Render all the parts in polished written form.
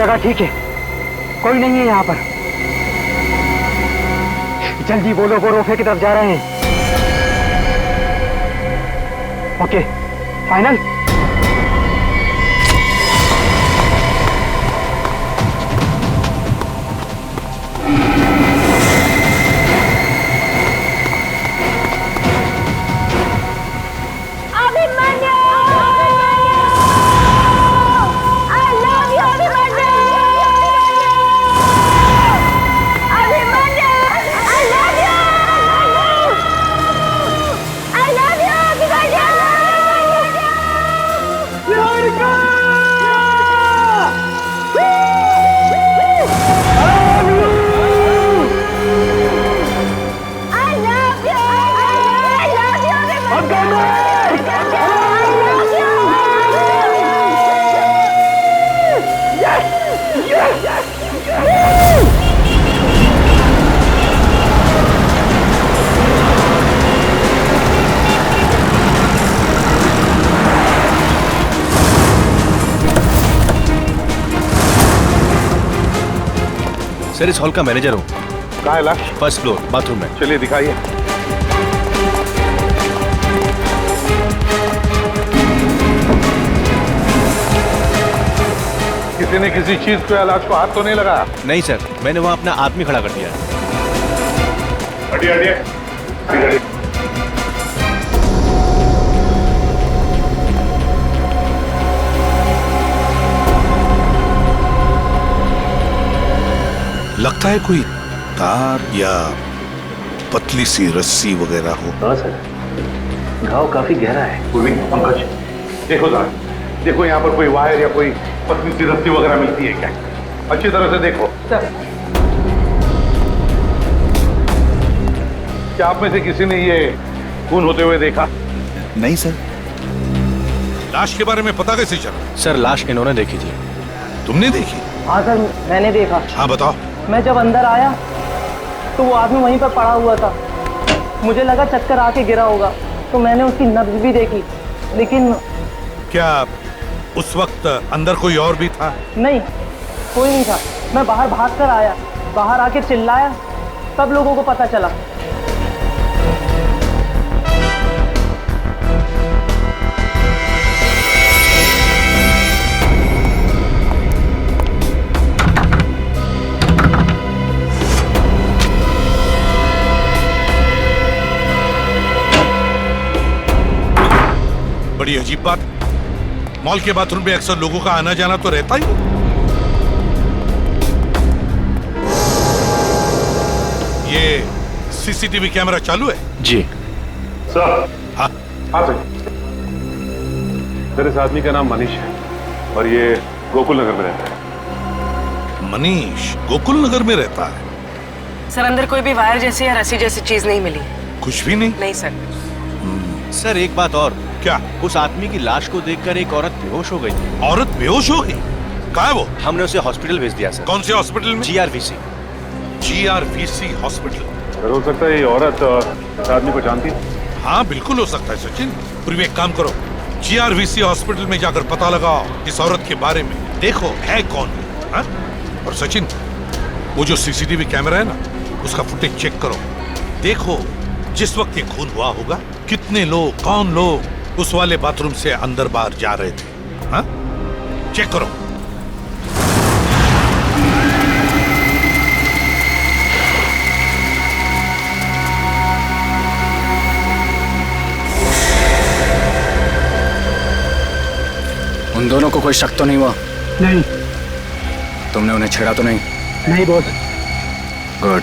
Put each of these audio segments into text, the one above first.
जगह ठीक है, कोई नहीं है यहाँ पर। जल्दी बोलो, वो रोफे की तरफ जा रहे हैं। Okay, final. सर, इस हॉल का मैनेजर हूँ। कहाँ है लाश? फर्स्ट फ्लोर, बाथरूम में। चलिए दिखाइए। किसी ने किसी चीज पे लाश को हाथ तो नहीं लगाया? नहीं सर, मैंने वहाँ अपना आदमी खड़ा कर दिया। हटिए हटिए। लगता है कोई तार या पतली सी रस्सी वगैरह हो। हाँ सर, घाव काफी गहरा है। पंकज, देखो जरा, देखो यहाँ पर कोई वायर या कोई पतली सी रस्सी वगैरह मिलती है क्या? अच्छी तरह से देखो। सर, क्या आप में से किसी ने ये खून होते हुए देखा? नहीं सर। लाश के बारे में पता कैसे चला? सर, लाश इन्होंने देखी थी। तुमने देखी? हाँ सर, मैंने देखा। हाँ बताओ। मैं जब अंदर आया तो वो आदमी वहीं पर पड़ा हुआ था। मुझे लगा चक्कर आके गिरा होगा, तो मैंने उसकी नब्ज भी देखी, लेकिन क्या उस वक्त अंदर कोई और भी था? नहीं, कोई नहीं था। मैं बाहर भाग कर आया, बाहर आके चिल्लाया, तब लोगों को पता चला। बड़ी अजीब बात, मॉल के बाथरूम में अक्सर लोगों का आना जाना तो रहता ही। ये सीसीटीवी कैमरा चालू है? जी सर। हाँ हाँ सर। सर, इस आदमी का नाम मनीष है और ये गोकुल नगर में रहता है। मनीष गोकुल नगर में रहता है? सर, अंदर कोई भी वायर जैसी या रस्सी जैसी चीज नहीं मिली। कुछ भी नहीं? नहीं सर। सर, एक बात और। क्या? उस आदमी की लाश को देखकर एक औरत बेहोश हो गई थी। औरत बेहोश हो गई? कहाँ है वो? हमने उसे हॉस्पिटल भेज दिया सर। कौन से हॉस्पिटल में? GRVC। GRVC hospital. सर, हो सकता है ये औरत इस आदमी को जानती है। हाँ बिल्कुल हो सकता है सचिन। फिर एक काम करो, GRVC हॉस्पिटल में जाकर पता लगाओ इस औरत के बारे में, देखो है कौन। हाँ? और सचिन, वो जो सीसीटीवी कैमरा है ना, उसका फुटेज चेक करो। देखो जिस वक्त ये खून हुआ होगा, कितने लोग, कौन लोग उस वाले बाथरूम से अंदर बाहर जा रहे थे। हाँ? चेक करो। उन दोनों को कोई शक तो नहीं हुआ? नहीं। तुमने उन्हें छेड़ा तो नहीं? नहीं बॉस। गुड,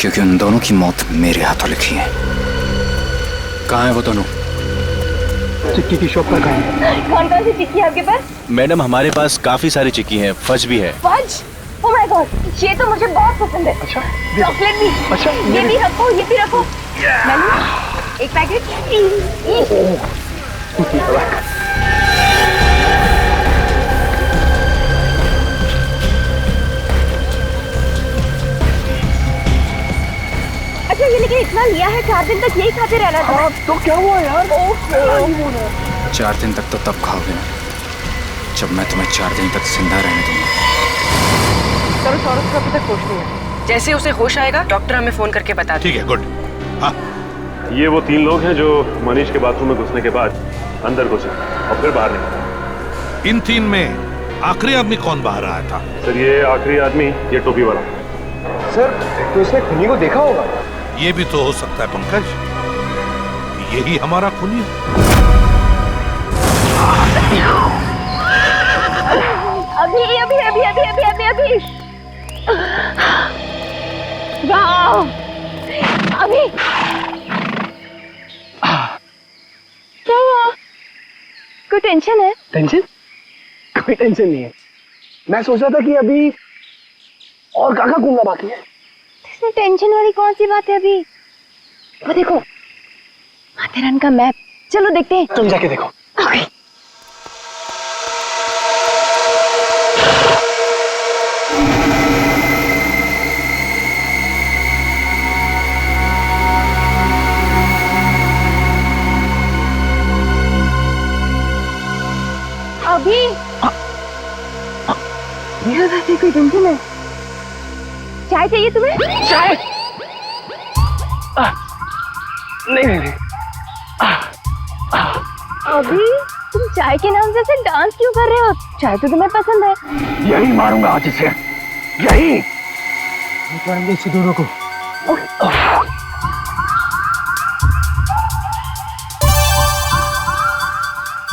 क्योंकि उन दोनों की मौत मेरे हाथों लिखी है। कहाँ है वो दोनों? चिक्की की शॉप पर गए। कौन कौन सी चिक्की है आपके पास? मैडम, हमारे पास काफी सारी चिक्की हैं, फज भी है। फज? ओह माय गॉड, ये तो मुझे बहुत पसंद है। अच्छा, चॉकलेट भी। अच्छा, ये भी रखो, ये भी रखो। मैंने एक पैकेट। अच्छा, ये लेकिन इतना लिया है, 4 दिन तक यही खाते रहना था। तो क्या हुआ यार? 4 दिन तक तो तब खाओगे जब मैं तुम्हें 4 दिन तक जिंदा रहने दूंगा। सौरभ को अभी तक होश नहीं है। जैसे उसे होश आएगा डॉक्टर हमें फोन करके बता ठीक है, गुड। हाँ, ये वो 3 लोग हैं जो मनीष के बाथरूम में घुसने के बाद अंदर घुसे और फिर बाहर निकले। इन 3 में आखिरी आदमी कौन बाहर आया था? सर ये आखिरी आदमी ये टोपी वाला। सर तो इसने खुनी को देखा होगा। ये भी तो हो सकता है पंकज, यही हमारा खूनी है। अभी अभी अभी अभी अभी अभी अभी वाह अभी क्या हुआ? कोई टेंशन है? टेंशन? कोई टेंशन नहीं है। मैं सोच रहा था कि अभी और कहाँ घूमना बाकी है। इसमें टेंशन वाली कौन सी बात है? अभी वो देखो माथेरान का मैप, चलो देखते हैं। तुम जाके देखो। ओके। अभी मेरा वैसे कोई टेंशन है? चाय चाहिए तुम्हें? चाय? नहीं नहीं नहीं। अभी तुम चाय के नाम से ऐसे डांस क्यों कर रहे हो? चाय तो तुम्हें पसंद है। यही मारूंगा आज इसे, यही मारेंगे इसे दोनों को।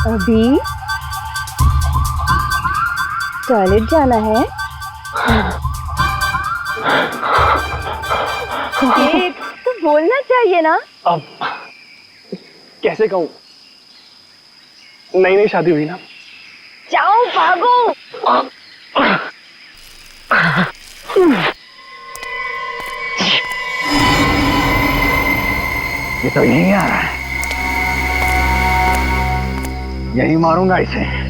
अभी टॉयलेट जाना है? तो बोलना चाहिए ना। अब कैसे कहूँ, नई नई शादी हुई ना। जाओ भागो। ये तो यहीं आ रहा है, यही मारूंगा इसे।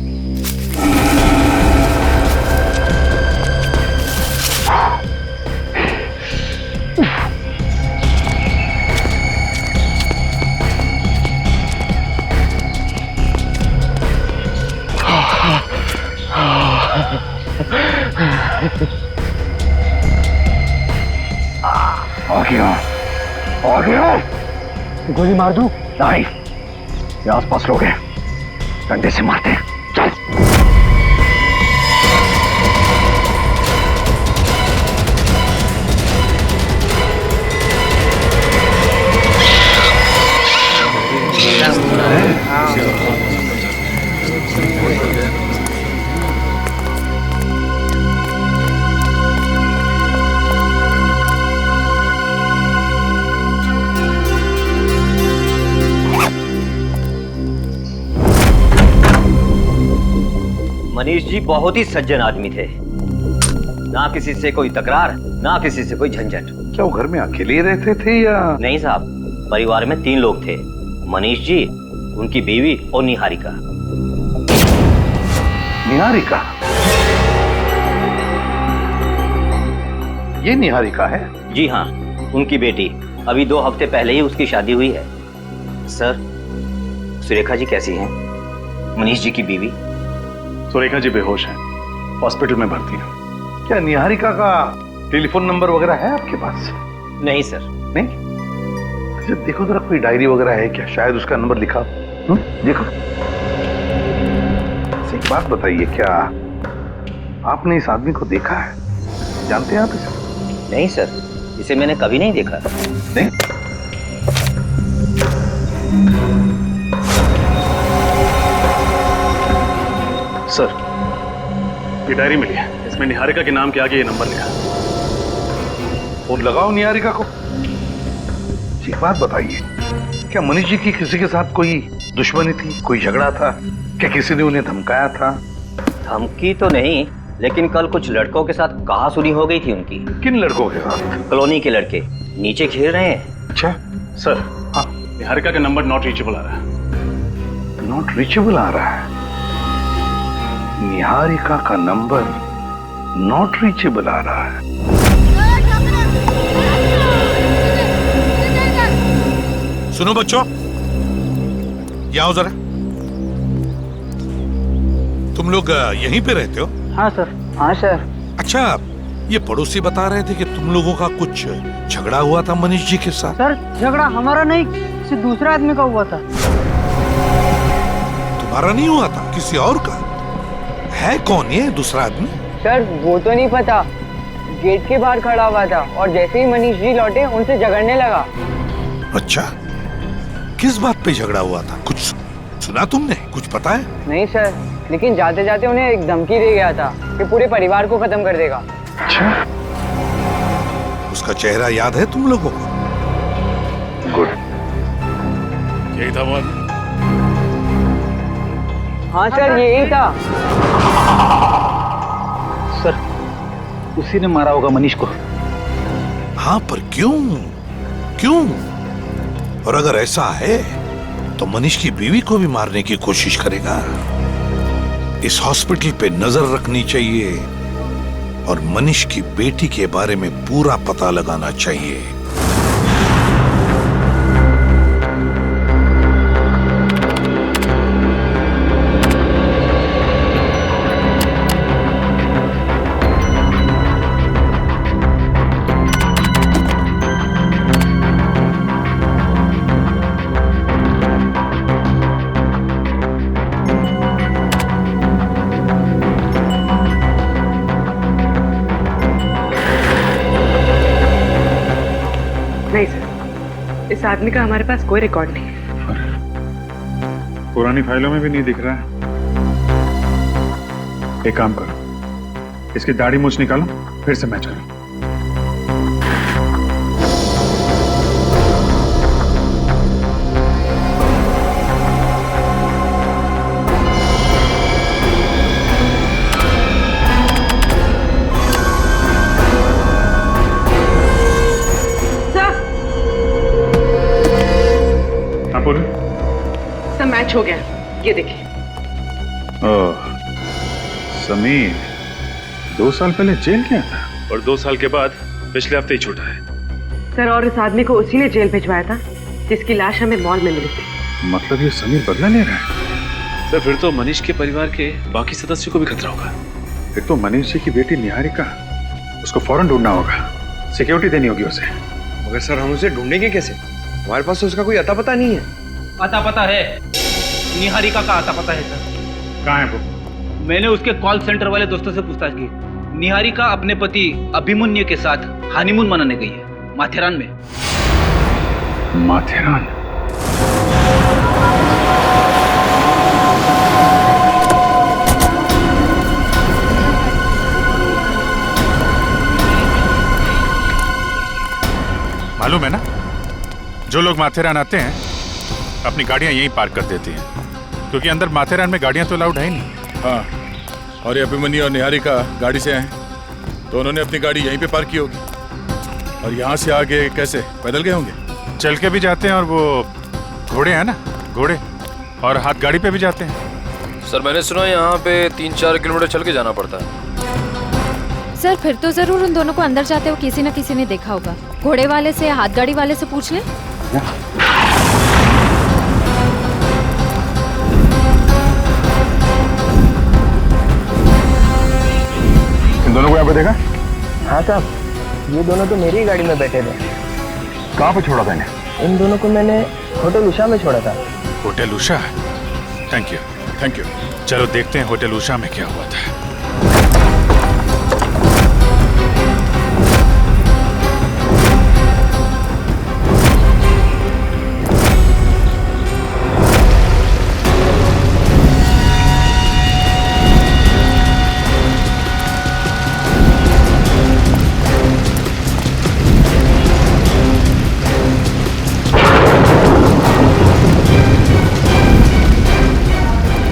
आ गया। गोली मार दूं? नहीं, ये आसपास लोग हैं, डंडे से मारते हैं। चल। मनीष जी बहुत ही सज्जन आदमी थे, ना किसी से कोई तकरार, ना किसी से कोई झंझट। क्या वो घर में अकेले ही रहते थे या? नहीं साहब, परिवार में 3 लोग थे, मनीष जी, उनकी बीवी और निहारिका। निहारिका? ये निहारिका है? जी हाँ, उनकी बेटी, अभी 2 हफ्ते पहले ही उसकी शादी हुई है। सर, सुरेखा जी कैसी हैं? मनीष जी की बीवी। सुरेखा जी बेहोश हैं, हॉस्पिटल में भर्ती हैं। क्या निहारिका का टेलीफोन नंबर वगैरह है आपके पास? नहीं सर। नहीं? अच्छा देखो जरा, कोई डायरी वगैरह है क्या? शायद उसका नंबर लिखा। देखो। एक बात बताइए, क्या आपने इस आदमी को देखा है? जानते हैं आप इसे? नहीं सर, इसे मैंने कभी नहीं देखा। नहीं? सर, ये डायरी मिली है, इसमें निहारिका के नाम के आगे ये नंबर लिखा है। फोन लगाओ निहारिका को। एक बात बताइए, क्या मनीष जी की किसी के साथ कोई दुश्मनी थी, कोई झगड़ा था? क्या किसी ने उन्हें धमकाया था? धमकी तो नहीं, लेकिन कल कुछ लड़कों के साथ कहासुनी हो गई थी उनकी। किन लड़कों के साथ? कॉलोनी के लड़के नीचे घेर रहे हैं। अच्छा सर, हाँ, निहारिका का नंबर नॉट रीचेबल आ रहा है। नॉट रीचेबल आ रहा है? निहारिका का नंबर नॉट रीचेबल आ रहा है। सुनो बच्चों, ये आओ जरा। तुम लोग यहीं पे रहते हो? हाँ सर। हाँ सर। अच्छा, ये पड़ोसी बता रहे थे कि तुम लोगों का कुछ झगड़ा हुआ था मनीष जी के साथ। सर झगड़ा हमारा नहीं, किसी दूसरे आदमी का हुआ था। तुम्हारा नहीं हुआ था, किसी और का? है कौन ये दूसरा आदमी? सर वो तो नहीं पता, गेट के बाहर खड़ा हुआ था और जैसे ही मनीष जी लौटे उनसे झगड़ने लगा। अच्छा, किस बात पे झगड़ा हुआ था? कुछ सुना तुमने? कुछ पता है? नहीं सर, लेकिन जाते जाते उन्हें एक धमकी दे गया था कि पूरे परिवार को खत्म कर देगा। अच्छा, उसका चेहरा याद है तुम लोगों को? गुड। यही था वो? हाँ सर यही था। सर उसी ने मारा होगा मनीष को। हाँ पर क्यों? क्यों? और अगर ऐसा है तो मनीष की बीवी को भी मारने की कोशिश करेगा। इस हॉस्पिटल पे नजर रखनी चाहिए और मनीष की बेटी के बारे में पूरा पता लगाना चाहिए। नहीं सर, इस आदमी का हमारे पास कोई रिकॉर्ड नहीं है। पुरानी फाइलों में भी नहीं दिख रहा है। एक काम करो, इसकी दाढ़ी मूछ निकालो, फिर से मैच करो। सब मैच हो गया, ये देखिए। ओह, समीर 2 साल पहले जेल गया था और 2 साल के बाद पिछले हफ्ते ही छूटा है। सर और इस आदमी को उसी ने जेल भिजवाया था जिसकी लाश हमें मॉल में मिली थी। मतलब ये समीर बदला ले रहा है? सर फिर तो मनीष के परिवार के बाकी सदस्यों को भी खतरा होगा। फिर तो मनीष जी की बेटी निहारिका, उसको फौरन ढूंढना होगा, सिक्योरिटी देनी होगी उसे। मगर सर हम उसे ढूंढेंगे कैसे? हमारे पास तो उसका कोई अता पता नहीं है। अता पता है, निहारिका का अता पता है सर। कहाँ है वो? मैंने उसके कॉल सेंटर वाले दोस्तों से पूछताछ की। निहारिका अपने पति अभिमन्यु के साथ हनीमून मनाने गई है माथेरान में। माथेरान? मालूम है ना, जो लोग माथेरान आते हैं अपनी गाड़ियां यहीं पार्क कर देती हैं, क्योंकि अंदर माथेरान में गाड़ियां तो अलाउड है ही नहीं। हाँ, और ये अभिमन्यु और निहारिका गाड़ी से आए तो उन्होंने अपनी गाड़ी यहीं पे पार्क की होगी। और यहाँ से आगे कैसे? पैदल गए होंगे? चल के भी जाते हैं और वो घोड़े हैं ना, घोड़े, और हाथ गाड़ी पे भी जाते हैं। सर मैंने सुना यहाँ पे 3-4 किलोमीटर चल के जाना पड़ता है। सर फिर तो जरूर उन दोनों को अंदर जाते हुए किसी न किसी ने देखा होगा। घोड़े वाले से, हाथ गाड़ी वाले से पूछ लें। इन दोनों को यहाँ पे देखा? हाँ साहब, ये दोनों तो मेरी गाड़ी में बैठे थे। कहाँ पे छोड़ा था इन्हें? इन दोनों को मैंने होटल उषा में छोड़ा था। Hotel Usha? Thank you, thank you. चलो देखते हैं होटल उषा में क्या हुआ था।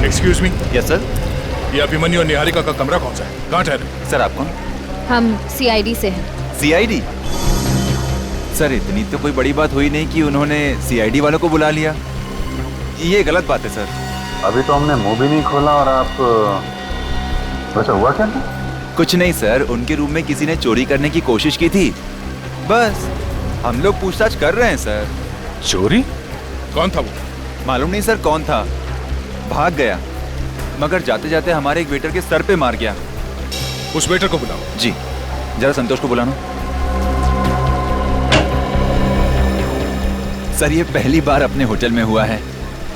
Excuse me. Yes sir. ये अभिमन्यु और निहारिका का कमरा कौन सा है? कहाँ ठहरे? सर आप कौन? हम सीआईडी से हैं। सीआईडी? सर इतनी तो कोई बड़ी बात हुई नहीं कि उन्होंने सीआईडी वालों को बुला लिया। ये गलत बात है सर। अभी तो हमने मुंह भी नहीं खोला और आप वैसे हुआ क्या था? कुछ नहीं सर, उनके रूम में किसी ने चोरी करने की कोशिश की थी, बस हम लोग पूछताछ कर रहे हैं सर। चोरी? कौन था वो? मालूम नहीं सर कौन था, भाग गया, मगर जाते जाते हमारे एक वेटर के सर पे मार गया। उस वेटर को बुलाओ। जी। जरा संतोष को बुलाना। सर ये पहली बार अपने होटल में हुआ है।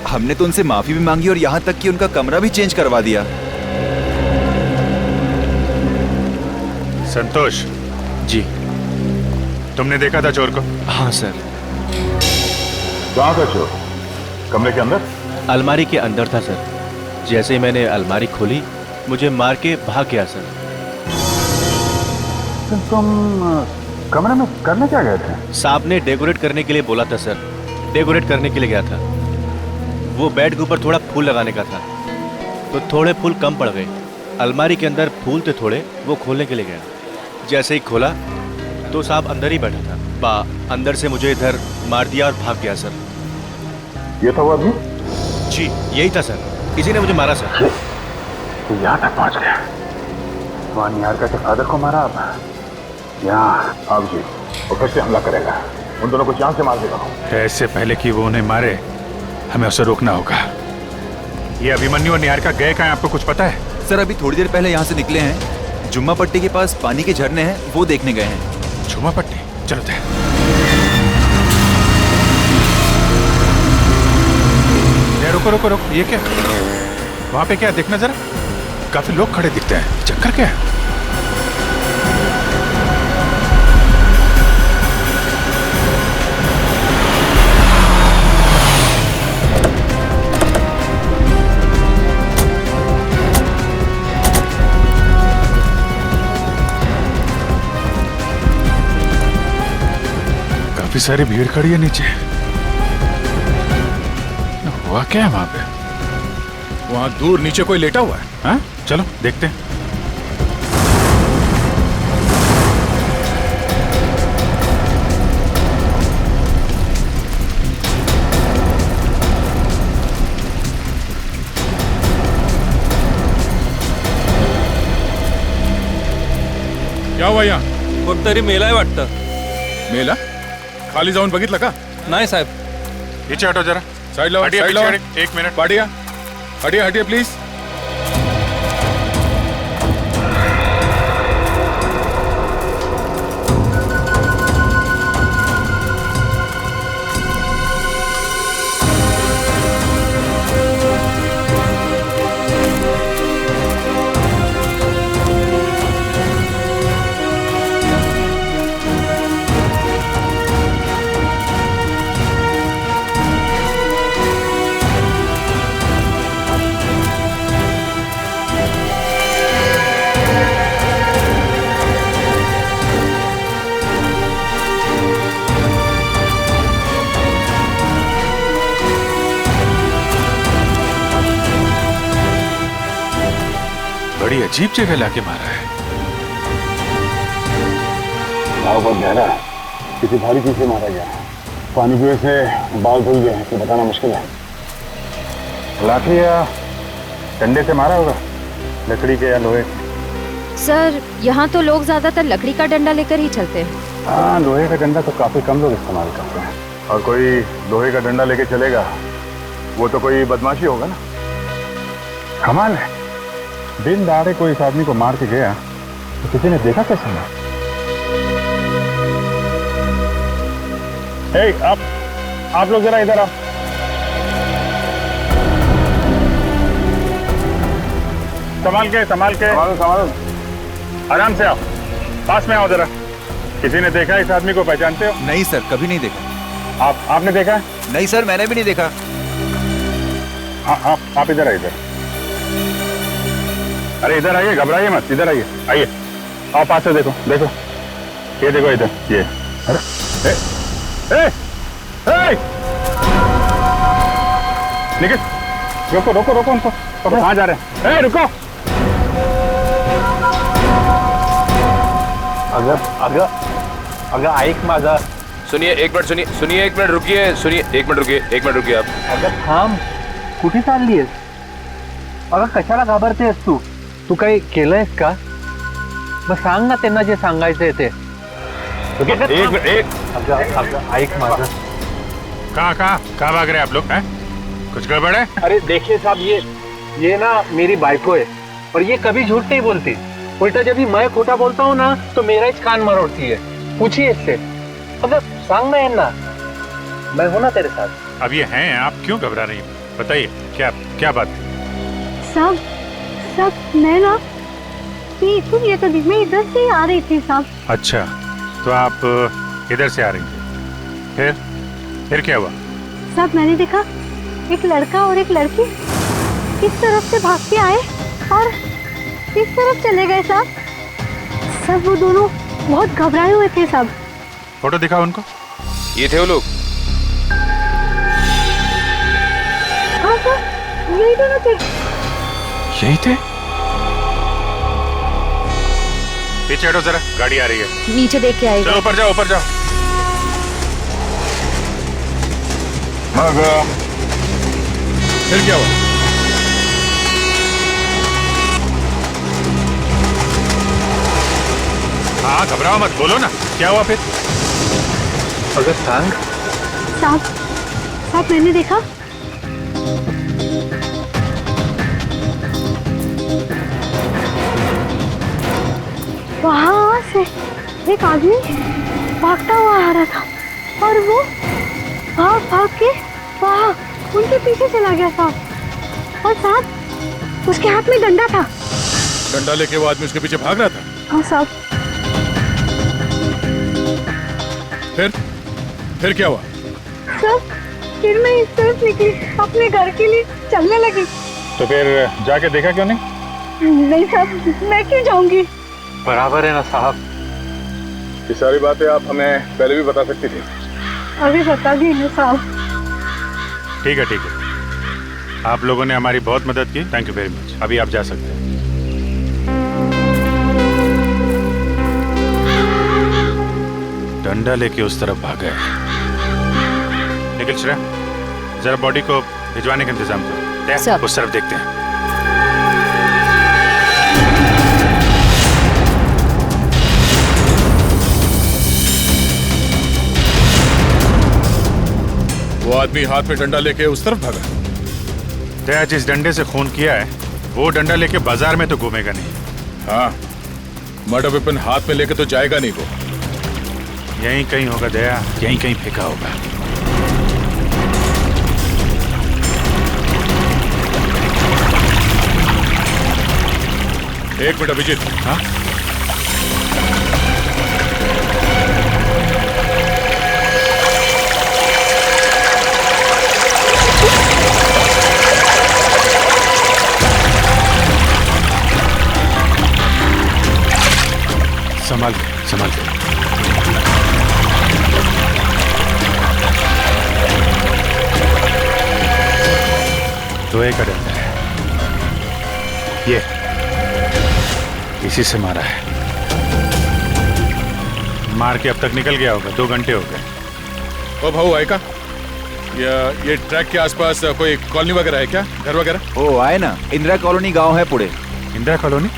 हमने तो उनसे माफी भी मांगी और यहाँ तक कि उनका कमरा भी चेंज करवा दिया। संतोष जी। तुमने देखा था चोर को? हाँ सर। कहाँ था चोर? कमरे के अंदर? अलमारी के अंदर था सर। जैसे ही मैंने अलमारी खोली मुझे मार के भाग गया सर। तुम कमरे में करने क्या गए थे? साहब ने डेकोरेट करने के लिए बोला था सर। डेकोरेट करने के लिए गया था। वो बेड के ऊपर थोड़ा फूल लगाने का था तो थोड़े फूल कम पड़ गए। अलमारी के अंदर फूल थे थोड़े, वो खोलने के लिए गया। जैसे ही खोला तो साहब अंदर ही बैठा था। अंदर से मुझे इधर मार दिया और भाग गया सर। ये था वो आदमी? जी यही था सर। किसी ने मुझे मारा सर। तो यहाँ तक पहुँच गया। वहाँ निहारिका के फादर को मारा, अब यहाँ आप जी और फिर से हमला करेगा। उन दोनों को जान से मार देगा। ऐसे पहले कि वो उन्हें मारे हमें उसे रोकना होगा। ये अभिमन्यु और निहारिका गए कहाँ, आपको कुछ पता है? सर अभी थोड़ी देर पहले यहाँ से निकले हैं। जुम्मा पट्टी के पास पानी के झरने हैं, वो देखने गए हैं। जुम्मा पट्टी? चलो थे। रुको रुको रुको, ये क्या? वहां पे क्या देखना जरा, काफी लोग खड़े दिखते हैं। चक्कर क्या है? काफी सारी भीड़ खड़ी है नीचे। हुआ क्या है वहां पे? वहां दूर नीचे कोई लेटा हुआ है। हाँ? चलो देखते हैं। क्या हुआ यहाँ? कोणतरी मेलाय वाटतं। मेला? खाली जाऊन बघितलं का? नाही साहेब। नीचे हटो जरा। साइड लो, हटिए, साइड लो। पीछे एक मिनट। पाटिया, हटिए हटिए प्लीज। बड़ी अजीब जगह लाके मारा है। बहुत गहरा है, किसी भारी चीज से मारा गया है। पानी की वजह से बाल धुल गए हैं, तो बताना मुश्किल है। लाठी या डंडे से मारा होगा, लकड़ी के या लोहे के। सर यहाँ तो लोग ज्यादातर लकड़ी का डंडा लेकर ही चलते हैं। हाँ, लोहे का डंडा तो काफी कम लोग इस्तेमाल करते हैं। और कोई लोहे का डंडा लेके चलेगा वो तो कोई बदमाशी होगा ना। कमाल है, दिन दहाड़े कोई इस आदमी को मार के गया तो किसी ने देखा कैसे ना? आप लोग जरा इधर आओ। संभाल के आराम से आओ, पास में आओ जरा। किसी ने देखा इस आदमी को, पहचानते हो? नहीं सर, कभी नहीं देखा। आपने देखा है? नहीं सर, मैंने भी नहीं देखा। आप इधर आइए, इधर। अरे इधर आइए, घबराइए मत, इधर आइए, आइए। आओ पास से देखो, ये देखो इधर, ये। अरे निकल, रोको उनको। कहाँ जा रहे हैं? रुको। अगर ऐक माझा। सुनिए एक मिनट रुकिए आप। अगं थांब, कुठे चाललीयस? अगं कशाला घाबरतेस तू काही केलंयस का? मग सांग ना त्यांना जे सांगायचंय ते। ऐक माझं। कहाँ भाग रहे हैं आप लोग? हैं? कुछ गड़बड़ है? अरे देखिए साहब, ये ना मेरी बाइको है और ये कभी झूठ नहीं बोलती। उल्टा जब भी मैं खोटा बोलता हूँ ना तो मेरा ही कान मरोड़ती है। पूछिए इससे। अगर सांग में है ना, मैं हूं ना तेरे साथ। अब ये हैं, आप क्यों घबरा रही हैं? बताइए क्या क्या बात थी? सब मैं ना ये तो मैं इधर से ही आ रही थी साहब। अच्छा, तो आप इधर से आ रही थी, फिर क्या हुआ? साहब मैंने देखा एक लड़का और एक लड़की इस तरफ से भाग के आए और इस तरफ चले गए साहब। सब वो दोनों बहुत घबराए हुए थे साहब। फोटो दिखाओ उनको। ये थे वो लोग। हाँ साहब, यही दोनों थे। यही थे? पीछे हटो जरा, गाड़ी आ रही है। नीचे देख के आएगा। चलो ऊपर जाओ, ऊपर जाओ। फिर क्या हुआ? हाँ घबराओ मत, बोलो ना क्या हुआ फिर? अगर सांग साहब मैंने देखा वहां से एक आदमी भागता हुआ आ रहा था और वो भाग के वहां उनके पीछे चला गया साहब। और साहब उसके हाथ में डंडा था। डंडा लेके वो आदमी उसके पीछे भाग रहा था? हाँ साहब। फिर क्या हुआ? साहब फिर मैं इस तरफ निकली, अपने घर के लिए चलने लगी। तो फिर जाके देखा क्यों नहीं? नहीं साहब, मैं क्यों जाऊंगी? बराबर है ना साहब। ये सारी बातें आप हमें पहले भी बता सकती थी। अभी बता दी ना साहब। ठीक है ठीक है, आप लोगों ने हमारी बहुत मदद की, थैंक यू वेरी मच। अभी आप जा सकते हैं। डंडा लेके उस तरफ भाग गए। निखिल श्रेया, जरा बॉडी को भिजवाने का इंतजाम करो। उस तरफ देखते हैं। वो आदमी हाथ में डंडा लेके उस तरफ भागा। दया, जिस डंडे से खून किया है वो डंडा लेके बाजार में तो घूमेगा नहीं। हाँ, मर्डर वेपन हाथ में लेके तो जाएगा नहीं वो। यहीं कहीं होगा दया, यहीं कहीं फेंका होगा। एक मिनट अभिजीत। हाँ संभाल संभाल। लोहे का डंडा है ये, इसी से मारा है। मार के अब तक निकल गया होगा, 2 घंटे हो गए। ओ भाऊ आए का? ये ट्रैक के आसपास कोई कॉलोनी वगैरह है क्या, घर वगैरह? ओ आए ना, इंदिरा कॉलोनी गांव है पुणे। इंदिरा कॉलोनी?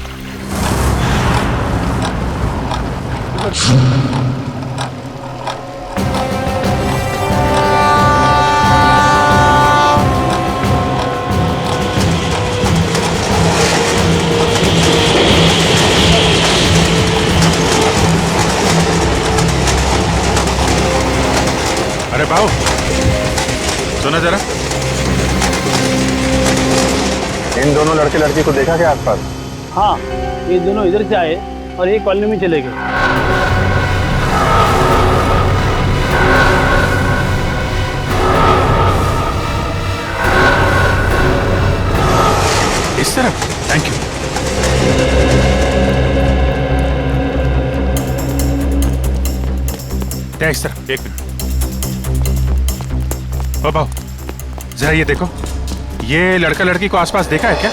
अरे भाऊ सुनो जरा। इन दोनों लड़के लड़की को देखा क्या आसपास? हाँ, ये दोनों इधर से आए और एक कॉलोनी में चले गए। इस तरफ? Thank you. इस तरफ, एक मिनट। ओ भाऊ जरा ये देखो, ये लड़का लड़की को आसपास देखा है क्या?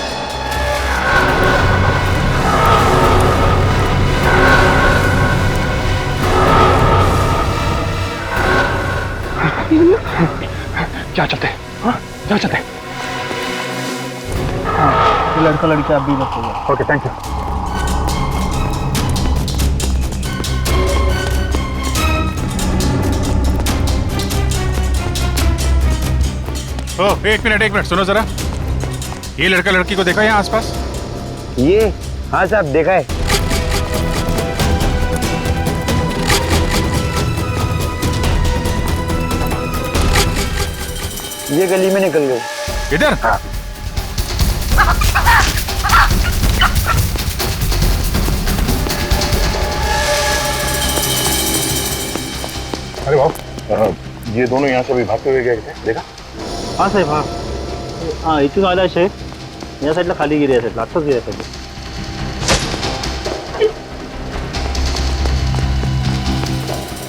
क्या चलते? हाँ क्या चलते? हाँ, ये लड़का लड़की आप भी मत होगा। Okay thank you. एक मिनट सुनो जरा, ये लड़का लड़की को देखा यहाँ आसपास? ये हाँ साहब देखा है। ये गली में निकल गए। इधर? अरे बाबू, ये दोनों यहाँ से अभी भागते हुए गए थे, देखा? हाँ साहेब, हाँ हाँ, इथून आला शेख या साईडला खाली गिरी असेल, आत्ताच गिरी असेल.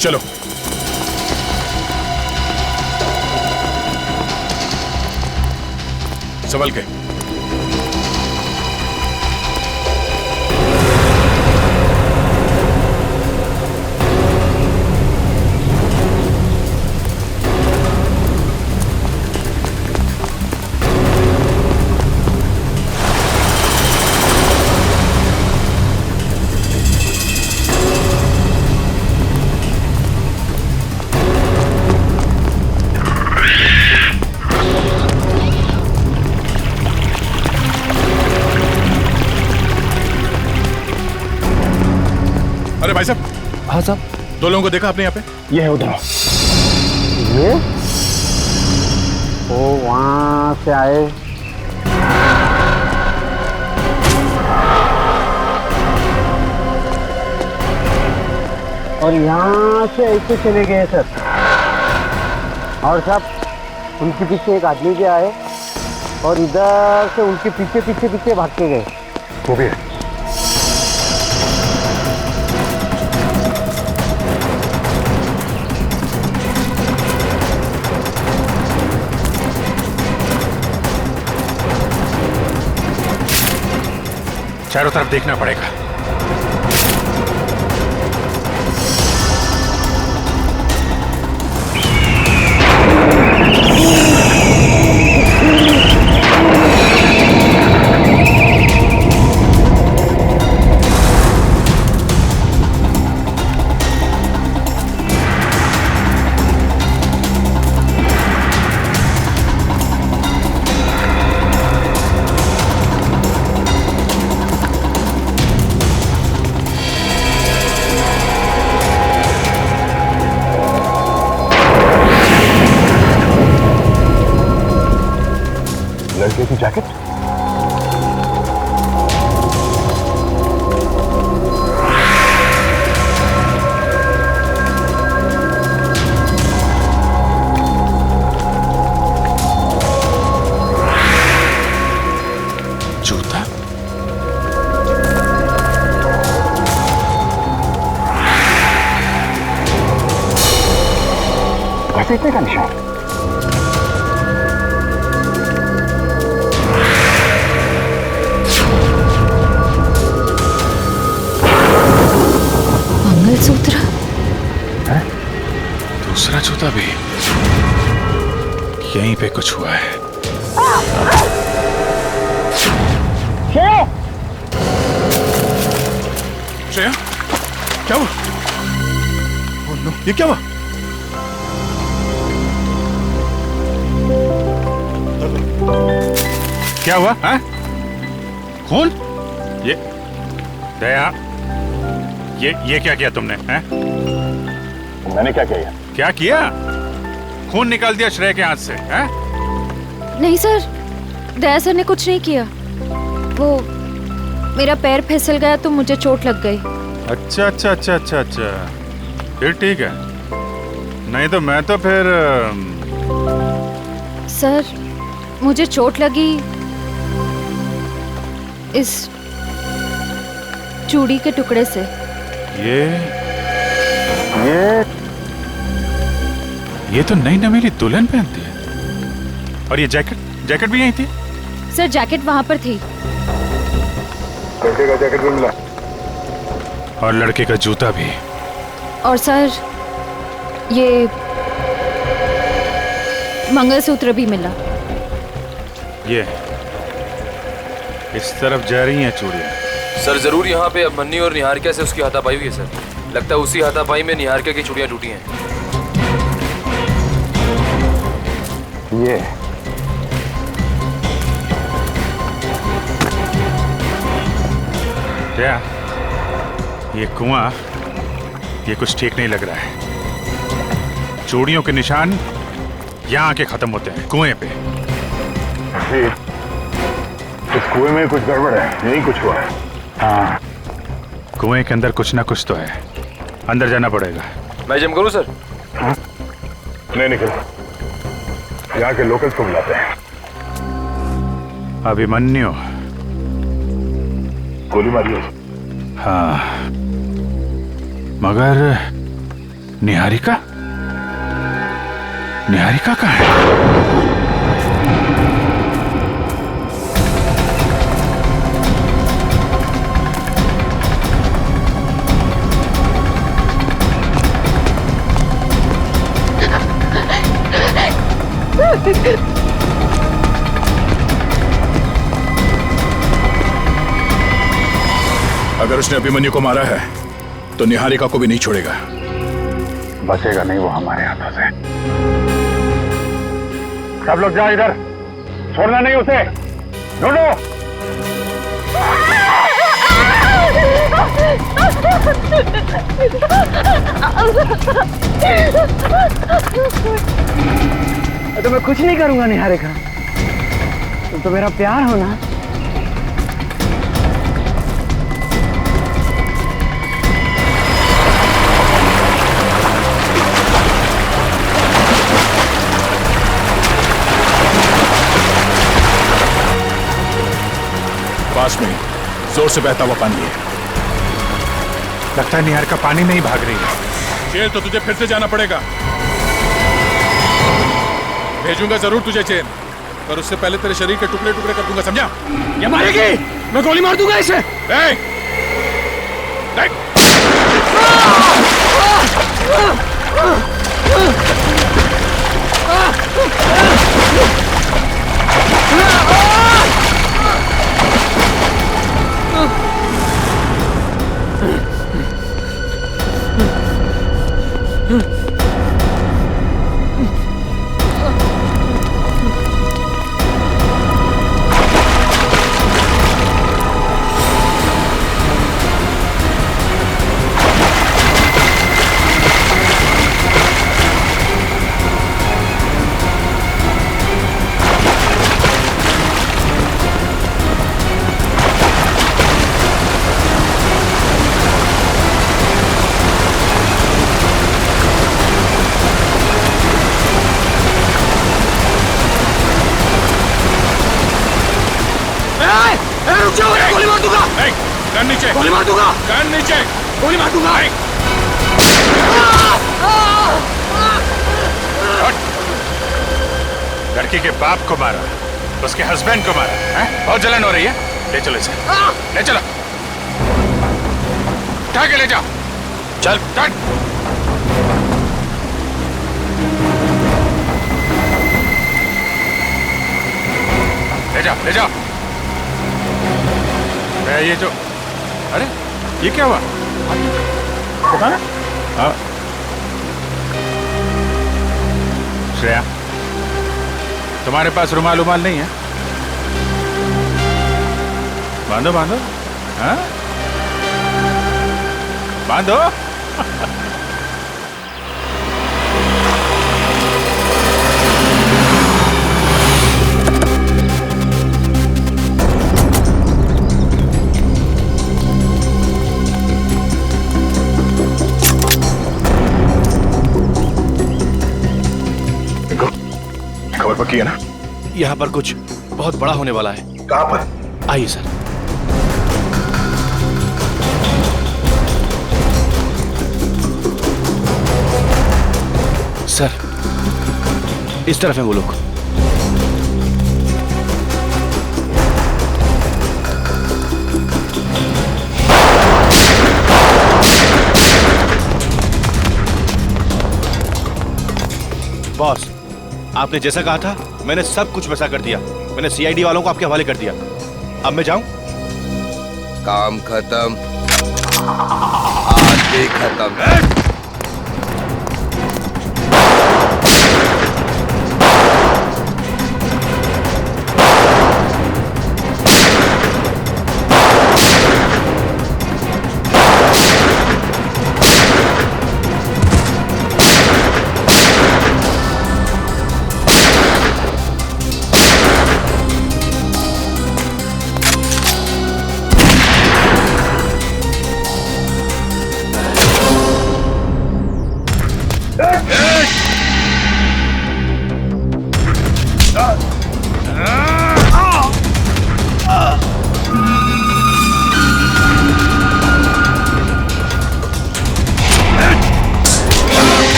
चलो. संभल के. अरे भाई साहब. हाँ साहब. दो लोगों को देखा आपने यहाँ पे? ये है उधर. ये वो वहां से आए, और यहाँ से ऐसे चले गए सर. और साहब उनके पीछे एक आदमी भी आए और इधर से उनके पीछे पीछे पीछे भाग के गए. वो भी है. चारों तरफ देखना पड़ेगा. लड़के की जैकेट. जूता. घसीटने का निशान. मंगलसूत्र. दूसरा जूता भी. यहीं पे कुछ हुआ है. श्रेया, क्या हुआ? Oh no, ये क्या हुआ? क्या हुआ? हाँ? खून? ये दया, ये क्या किया तुमने? हैं? मैंने क्या किया? क्या किया? खून निकाल दिया श्रेय के हाथ से. हैं? नहीं सर, दया सर ने कुछ नहीं किया. वो मेरा पैर फिसल गया तो मुझे चोट लग गई. अच्छा अच्छा अच्छा अच्छा अच्छा, फिर ठीक है. नहीं तो मैं तो फिर सर मुझे चोट लगी इस चूड़ी के टुकड़े से. ये तो नई नवेली दुल्हन पहनती है. और ये जैकेट भी यही थी? सर जैकेट वहां पर थी. लड़के का जैकेट भी मिला. और लड़के का जूता भी. और सर ये मंगलसूत्र भी मिला. ये इस तरफ जा रही हैं चूड़ियां. सर जरूर यहाँ पे अभिमन्यु और निहारिका से उसकी हाथापाई हुई है सर. लगता है उसी हाथापाई में निहारिका की चूड़ियां टूटी हैं. ये क्या? ये कुआं, ये कुछ ठीक नहीं लग रहा है. चूड़ियों के निशान यहाँ आके खत्म होते हैं कुएं पे। इस कुएं में कुछ गड़बड़ है, यही कुछ हुआ है। हाँ, कुएं के अंदर कुछ ना कुछ तो है, अंदर जाना पड़ेगा। मैं जम करूं सर? नहीं निखिल, यहाँ के लोकल्स को बुलाते हैं। अभिमन्यु गोली मारी है। हाँ, मगर निहारिका कहाँ है? अगर उसने अभिमन्यु को मारा है तो निहारिका को भी नहीं छोड़ेगा। बचेगा नहीं वो हमारे हाथों से। सब लोग जाओ इधर, छोड़ना नहीं उसे, ढूंढो। तो मैं कुछ नहीं करूंगा निहारिका, तुम तो मेरा प्यार हो ना। पास में जोर से बहता हुआ पानी है। लगता है निहारिका पानी में ही भाग रही है। जेल तो तुझे फिर से जाना पड़ेगा। भेजूंगा जरूर तुझे जेल, पर उससे पहले तेरे शरीर के टुकड़े टुकड़े कर दूंगा, समझा? ये मारेगी, मैं गोली मार दूंगा इसे। गोली मार दूंगा। गन नीचे। गोली मार दूंगा। गन नीचे। गोली मार दूंगा। लड़की के बाप को मारा, उसके हस्बैंड को मारा है? बहुत जलन हो रही है। ले चलो इसे, ले चलो, उठा के ले जाओ। चल चल। ले जाओ ले जाओ। ये जो, अरे ये क्या हुआ? पता ना? हाँ श्रेया, तुम्हारे पास रुमाल उमाल नहीं है? बांधो बांधो। हाँ बांधो। खबर पक्की है ना? यहाँ पर कुछ बहुत बड़ा होने वाला है। कहाँ पर? आइए सर। सर इस तरफ है वो लोग। बॉस, आपने जैसा कहा था मैंने सब कुछ वैसा कर दिया। मैंने सीआईडी वालों को आपके हवाले कर दिया। अब मैं जाऊं? काम खत्म, आज भी खत्म।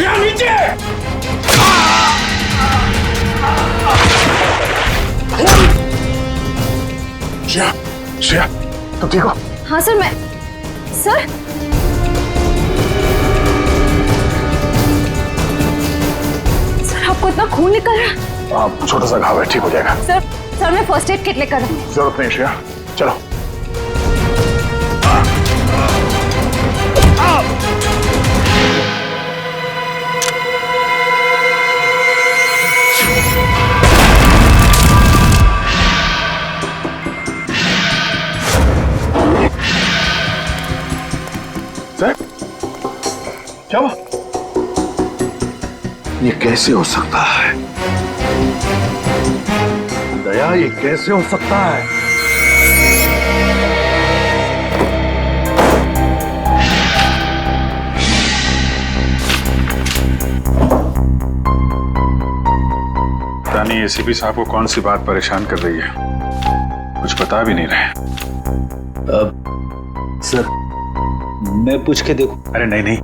श्रेया नीचे। श्रेया, श्रेया, तुम ठीक हो? हाँ सर, मैं सर आपको इतना खून निकल रहा है? आप छोटा सा घाव है, ठीक हो जाएगा। सर मैं फर्स्ट एड किट लेकर आऊं। जरूरत नहीं श्रेया, चलो। सर, क्या हुआ? ये कैसे हो सकता है दया, ये कैसे हो सकता है? रानी, एसीपी साहब को कौन सी बात परेशान कर रही है? कुछ बता भी नहीं रहे। सर मैं पूछ के देखूं? अरे नहीं नहीं,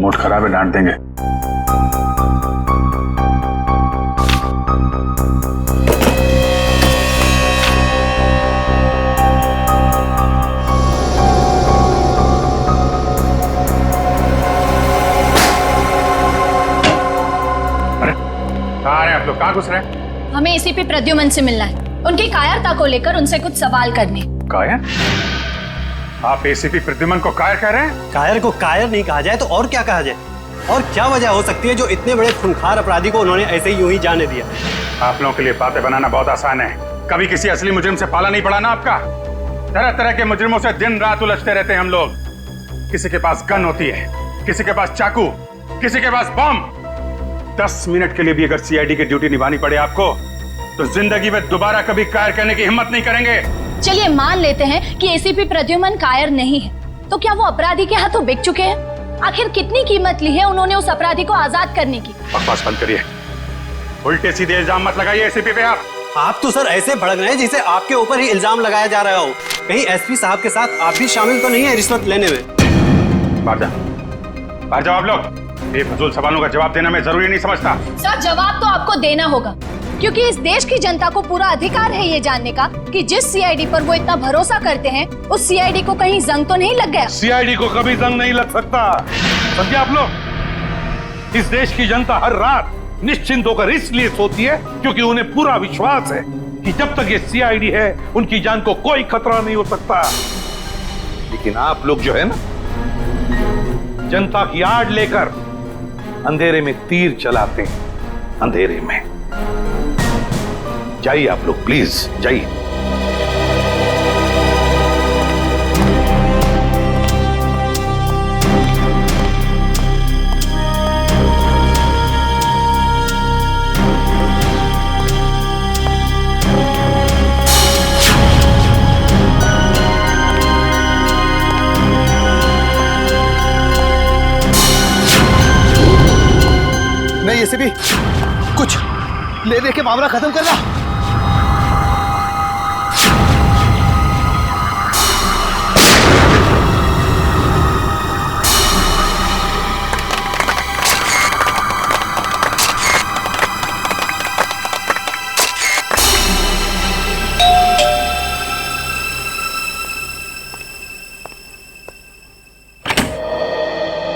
मूड खराब है, डांट देंगे। अरे कहाँ आ रहे हैं आप लोग? कहाँ घुस रहे हैं? हमें एसीपी प्रद्युमन से मिलना है, उनकी कायरता को लेकर उनसे कुछ सवाल करने। कायर? आप एसीपी प्रद्युमन को कायर कह रहे हैं? कायर को कायर नहीं कहा जाए तो और क्या कहा जाए? और क्या वजह हो सकती है जो इतने बड़े खूंखार अपराधी को उन्होंने ऐसे ही यूं ही जाने दिया? आप लोगों के लिए बातें बनाना बहुत आसान है। कभी किसी असली मुजरिम से पाला नहीं पड़ा ना आपका। तरह तरह के मुजरिमों से दिन रात उलझते रहते हैं हम लोग। किसी के पास गन होती है, किसी के पास चाकू, किसी के पास बम। 10 मिनट के लिए भी अगर सीआईडी की ड्यूटी निभानी पड़े आपको, तो जिंदगी में दोबारा कभी कायर करने की हिम्मत नहीं करेंगे। चलिए मान लेते हैं कि एसीपी प्रद्युमन कायर नहीं है, तो क्या वो अपराधी के हाथों बिक चुके हैं? आखिर कितनी कीमत ली है उन्होंने उस अपराधी को आजाद करने की? बकवास बंद करिए, उल्टे सीधे इल्जाम मत लगाइए एसीपी पे। आप तो सर ऐसे भड़क रहे हैं जैसे आपके ऊपर ही इल्जाम लगाया जा रहा हो। कहीं एसपी साहब के साथ आप भी शामिल तो नहीं है रिश्वत लेने में? बाहर जाओ आप लोग। बेफजूल सवालों का जवाब देना मैं जरूरी नहीं समझता। सर जवाब तो आपको देना होगा, क्योंकि इस देश की जनता को पूरा अधिकार है ये जानने का कि जिस सीआईडी पर वो इतना भरोसा करते हैं, उस सीआईडी को कहीं जंग तो नहीं लग गया? सीआईडी को कभी जंग नहीं लग सकता, समझे आप लोग? इस देश की जनता हर रात निश्चिंत होकर इसलिए सोती है क्योंकि उन्हें पूरा विश्वास है कि जब तक ये सीआईडी है उनकी जान को कोई खतरा नहीं हो सकता। लेकिन आप लोग जो है ना, जनता की आड़ लेकर अंधेरे में तीर चलाते हैं। अंधेरे में जाइए आप लोग, प्लीज जाइए। नहीं ऐसे भी कुछ ले दे के मामला खत्म करना।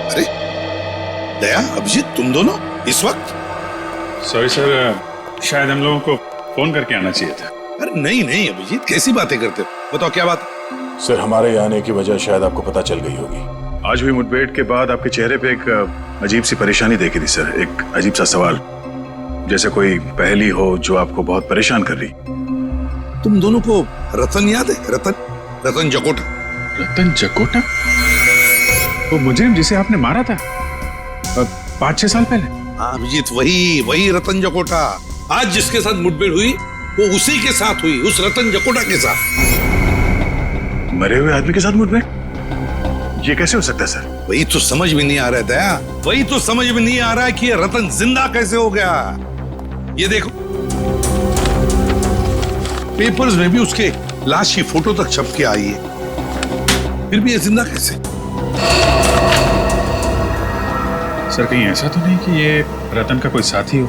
अरे दया, अभिजीत, तुम दोनों इस वक्त? सॉरी सर, शायद हम लोगों को फोन करके आना चाहिए था। अरे नहीं नहीं अभिजीत, कैसी बातें करते हो? बताओ क्या बात? सर, हमारे यहाँ आने की वजह शायद आपको पता चल गई होगी। आज हुई मुठभेड़ के बाद आपके चेहरे पे एक अजीब सी परेशानी देखी थी सर। एक अजीब सा सवाल, जैसे कोई पहेली हो जो आपको बहुत परेशान कर रही। तुम दोनों को रतन याद है? रतन जकोटा। रतन जकोटा? वो मुजरिम जिसे आपने मारा था 5-6 साल पहले? हाँ अभिजीत, वही रतन जकोटा। आज जिसके साथ मुठभेड़ हुई वो उसी के साथ हुई, उस रतन जकोटा के साथ। मरे हुए आदमी के साथ मुठभेड़? ये कैसे हो सकता है सर? वही तो समझ में नहीं आ रहा है दया, वही तो समझ में नहीं आ रहा है कि ये रतन जिंदा कैसे हो गया। ये देखो, पेपर्स में भी उसके लाश की फोटो तक छप के आई है, फिर भी ये जिंदा कैसे? सर कहीं ऐसा तो नहीं कि ये रतन का कोई साथी हो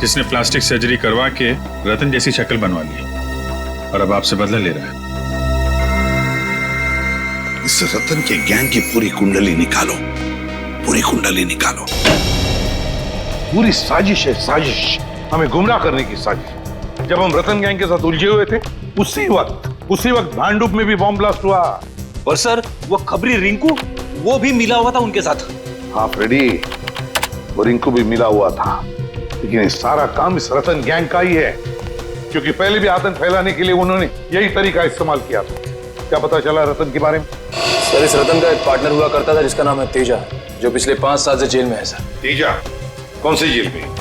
जिसने प्लास्टिक सर्जरी करवा के रतन जैसी शक्ल बनवा ली और अब आपसे बदला ले रहा है? इस रतन के गैंग की पूरी कुंडली निकालो, पूरी कुंडली निकालो। पूरी साजिश है, साजिश, हमें गुमराह करने की साजिश। जब हम रतन गैंग के साथ उलझे हुए थे उसी वक्त भांडुप में भी बॉम्ब ब्लास्ट हुआ। और सर वो खबरी रिंकू, वो भी मिला हुआ था उनके साथ। हाँ फ्रेडी, वो रिंकू भी मिला हुआ था, लेकिन ये सारा काम इस रतन गैंग का ही है, क्योंकि पहले भी आतंक फैलाने के लिए उन्होंने यही तरीका इस्तेमाल किया था। क्या पता चला रतन के बारे में? सर इस रतन का एक पार्टनर हुआ करता था जिसका नाम है तेजा, जो पिछले 5 साल से जेल में है सर। तेजा? कौन सी जेल में?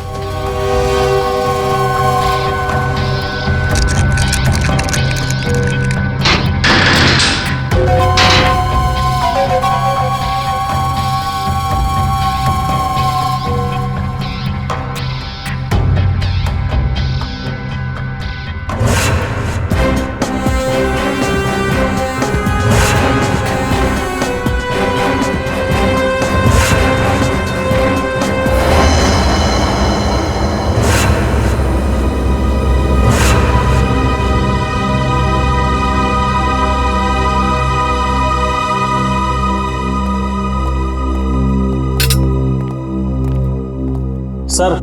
सर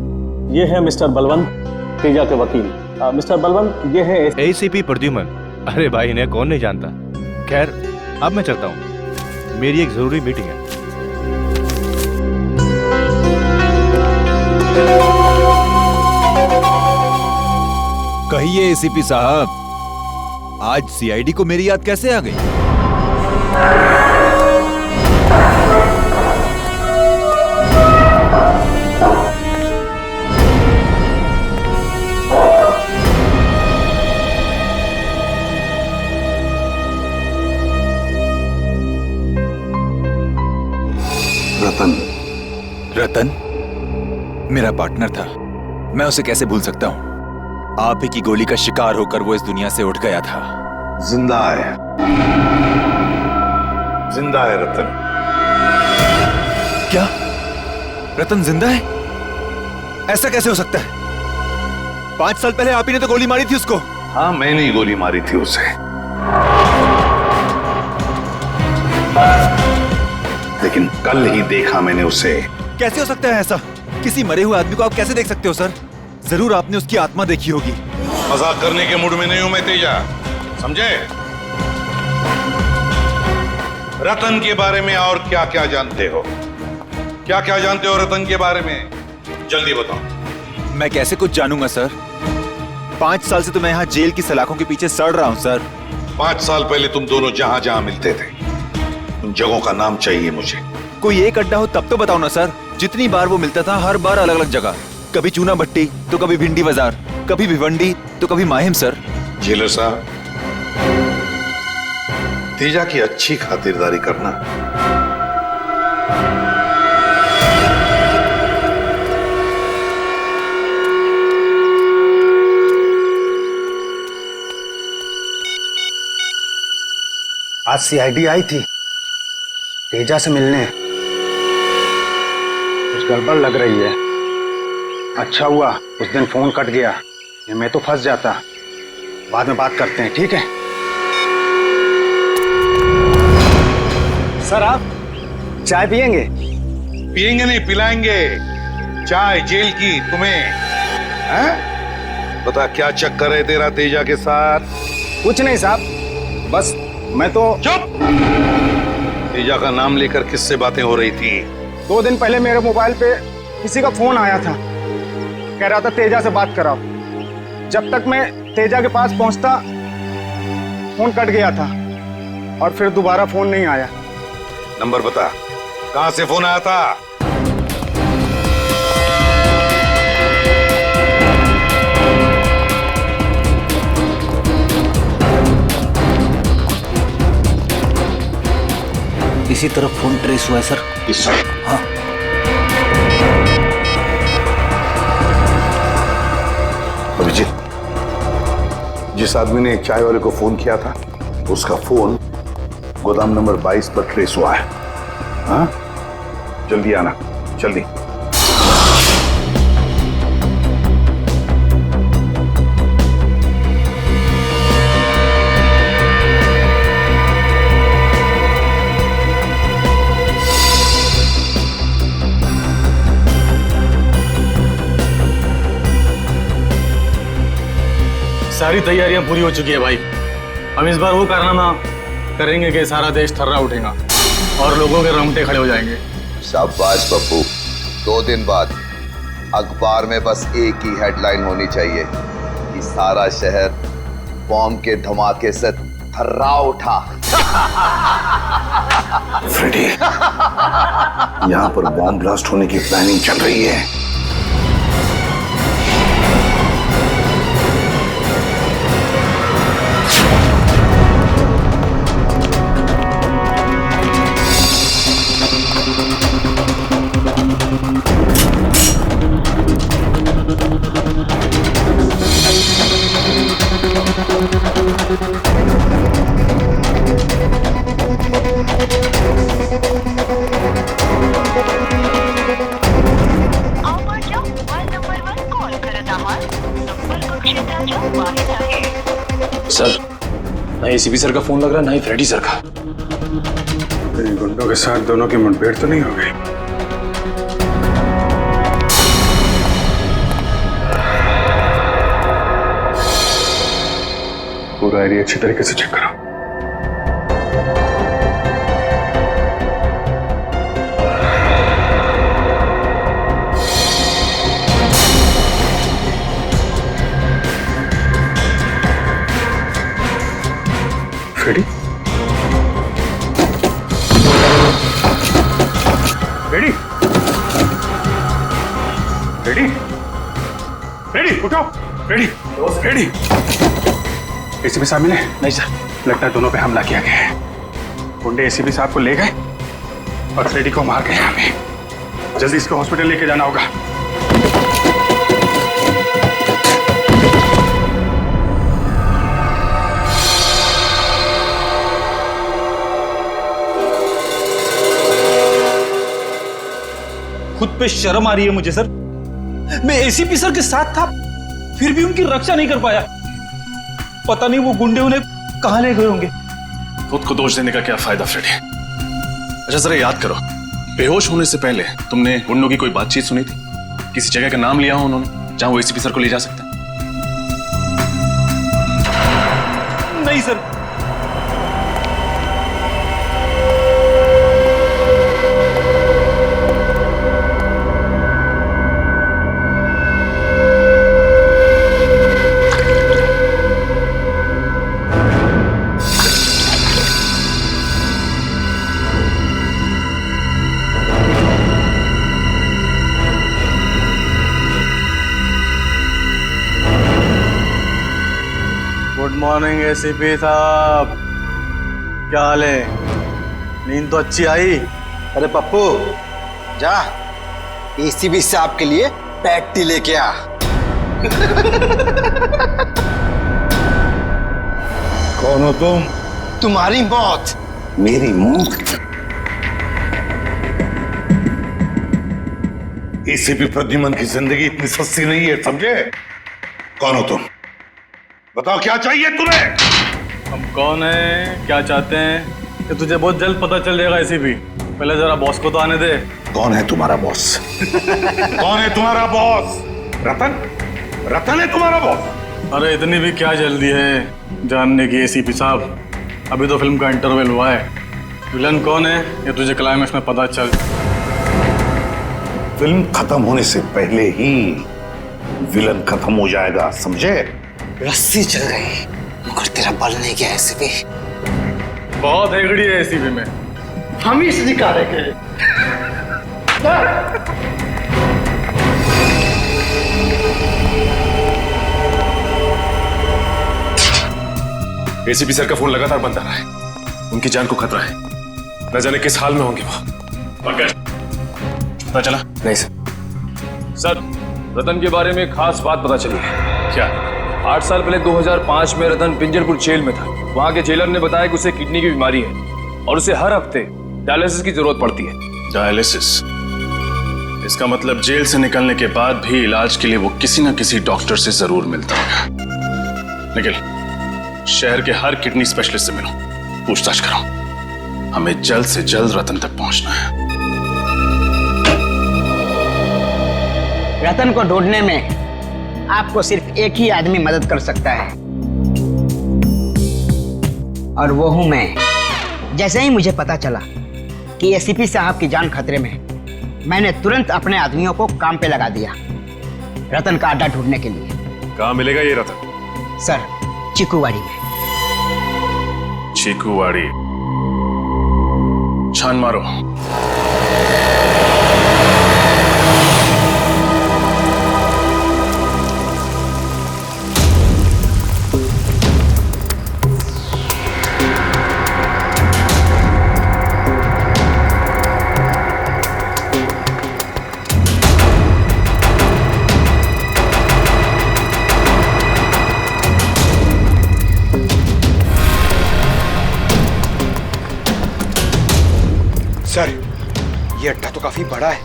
ये है मिस्टर बलवंत, तेजा के वकील। मिस्टर बलवंत ये है एसीपी प्रद्युमन। अरे भाई इन्हें कौन नहीं जानता। खैर अब मैं चलता हूँ, मेरी एक जरूरी मीटिंग है। कहिए एसीपी साहब, आज सीआईडी को मेरी याद कैसे आ गई? रतन मेरा पार्टनर था, मैं उसे कैसे भूल सकता हूं? आप ही की गोली का शिकार होकर वो इस दुनिया से उठ गया था। जिंदा है, जिंदा है रतन। क्या रतन जिंदा है? ऐसा कैसे हो सकता है? 5 साल पहले आप ही ने तो गोली मारी थी उसको। हाँ मैंने ही गोली मारी थी उसे, लेकिन कल ही देखा मैंने उसे। कैसे हो सकता है ऐसा? किसी मरे हुए आदमी को आप कैसे देख सकते हो सर? जरूर आपने उसकी आत्मा देखी होगी। मजाक करने के मूड में नहीं हूं मैं तेजा, समझे? रतन के बारे में और क्या क्या जानते हो? क्या क्या जानते हो रतन के बारे में? जल्दी बताओ। मैं कैसे कुछ जानूंगा सर? 5 साल से तो मैं यहाँ जेल की सलाखों के पीछे सड़ रहा हूँ सर। 5 साल पहले तुम दोनों जहां जहां मिलते थे उन जगहों का नाम चाहिए मुझे। कोई एक अड्डा हो तब तो बताओ ना सर। जितनी बार वो मिलता था हर बार अलग अलग जगह, कभी चूना भट्टी तो कभी भिंडी बाजार, कभी भिवंडी तो कभी माहिम सर। जेलर साहब, तेजा की अच्छी खातिरदारी करना। आज सीआईडी आई थी तेजा से मिलने। कुछ गड़बड़ लग रही है। अच्छा हुआ उस दिन फोन कट गया, ये मैं तो फंस जाता। बाद में बात करते हैं, ठीक है? सर आप चाय पियेंगे? पियेंगे नहीं, पिलाएंगे। चाय जेल की तुम्हें, हैं? बता क्या चक्कर है तेरा तेजा के साथ? कुछ नहीं साहब, बस मैं तो। चुप! तेजा का नाम लेकर किससे बातें हो रही थी? 2 दिन पहले मेरे मोबाइल पे किसी का फोन आया था, कह रहा था तेजा से बात कराओ। जब तक मैं तेजा के पास पहुंचता फोन कट गया था और फिर दोबारा फोन नहीं आया। नंबर बता, कहां से फोन आया था? इसी तरफ फोन ट्रेस हुआ है सर। इस साइड? हाँ। अभिजीत, जिस आदमी ने चाय वाले को फोन किया था उसका फोन गोदाम नंबर 22 पर ट्रेस हुआ है। हाँ, जल्दी आना। जल्दी। सारी तैयारियां पूरी हो चुकी है भाई। हम इस बार वो कारनामा करेंगे कि सारा देश थर्रा उठेगा और लोगों के रोंगटे खड़े हो जाएंगे। शाबाश पप्पू। 2 दिन बाद अखबार में बस एक ही हेडलाइन होनी चाहिए कि सारा शहर बॉम्ब के धमाके से थर्रा उठा। फ्रेडी, यहाँ पर बॉम्ब ब्लास्ट होने की प्लानिंग चल रही है। सर, ना एसीपी सर का फोन लग रहा है, ना ही फ्रेडी सर का। इन गुंडों के साथ दोनों की मुठभेड़ तो नहीं हो गई? पूरा एरिया अच्छी तरीके से चेक करो। फ्रेडी? फ्रेडी? फ्रेडी? फ्रेडी उठो। Freddy, Freddy. एसीपी साहब मिले? नहीं सर। लगता है दोनों पे हमला किया गया है। गुंडे एसीपी साहब को ले गए और फ्रेडी को मार गए। हमें जल्दी इसको हॉस्पिटल लेके जाना होगा। खुद पे शर्म आ रही है मुझे सर। मैं एसीपी सर के साथ था, फिर भी उनकी रक्षा नहीं कर पाया। पता नहीं वो गुंडे उन्हें कहां ले गए होंगे। खुद को दोष देने का क्या फायदा फ्रेडी? अच्छा जरा याद करो, बेहोश होने से पहले तुमने गुंडों की कोई बातचीत सुनी थी? किसी जगह का नाम लिया हो उन्होंने जहां वो एसीपी सर को ले जा सकते? नहीं सर। गुड मॉर्निंग एसीपी साहब, क्या हाल है? नींद तो अच्छी आई? अरे पप्पू जा एसीपी साहब के लिए पैटी लेके आ। कौन हो तुम? तुम्हारी मौत। मेरी मौत? एसीपी प्रद्युमन की जिंदगी इतनी सस्ती नहीं है, समझे? कौन हो तुम? बताओ क्या चाहिए तुम्हें? हम कौन है, क्या चाहते हैं, ये तुझे बहुत जल्द पता चल जाएगा एसीपी। पहले जरा बॉस को तो आने दे। कौन है तुम्हारा बॉस? कौन है तुम्हारा बॉस? रतन? रतन है तुम्हारा बॉस? अरे इतनी भी क्या जल्दी है जानने की एसीपी साहब? अभी तो फिल्म का इंटरवल हुआ है। विलन कौन है ये तुझे क्लाइमेक्स में पता चल। फिल्म खत्म होने से पहले ही विलन खत्म हो जाएगा, समझे? रस्सी चल गई मगर तेरा बल नहीं गया एसीपी। बहुत हेगड़ी है एसीपी में। हम ही से निकालेंगे। एसीपी सर का फोन लगातार बंद आ रहा है। उनकी जान को खतरा है, न जाने किस हाल में होंगे वो। पता चला? नहीं सर। सर, रतन के बारे में खास बात पता चली है। क्या? 8 साल पहले 2005 में रतन पिंजरपुर जेल में था। वहां के जेलर ने बताया कि उसे किडनी की बीमारी है और उसे हर हफ्ते डायलिसिस की जरूरत पड़ती है। डायलिसिस? इसका मतलब जेल से निकलने के बाद भी इलाज के लिए वो किसी ना किसी डॉक्टर से जरूर मिलता होगा। निखिल, शहर के हर किडनी स्पेशलिस्ट से मिलो, पूछताछ करो। हमें जल्द से जल्द रतन तक पहुंचना है। रतन को ढूंढने में आपको सिर्फ एक ही आदमी मदद कर सकता है, और वो हूं मैं। जैसे ही मुझे पता चला कि एसीपी साहब की जान खतरे में है, मैंने तुरंत अपने आदमियों को काम पे लगा दिया रतन का अड्डा ढूंढने के लिए। कहाँ मिलेगा ये रतन? सर, चिकूवाड़ी में। चीकूवाड़ी, छान मारो। सर, ये अड्डा तो काफी बड़ा है।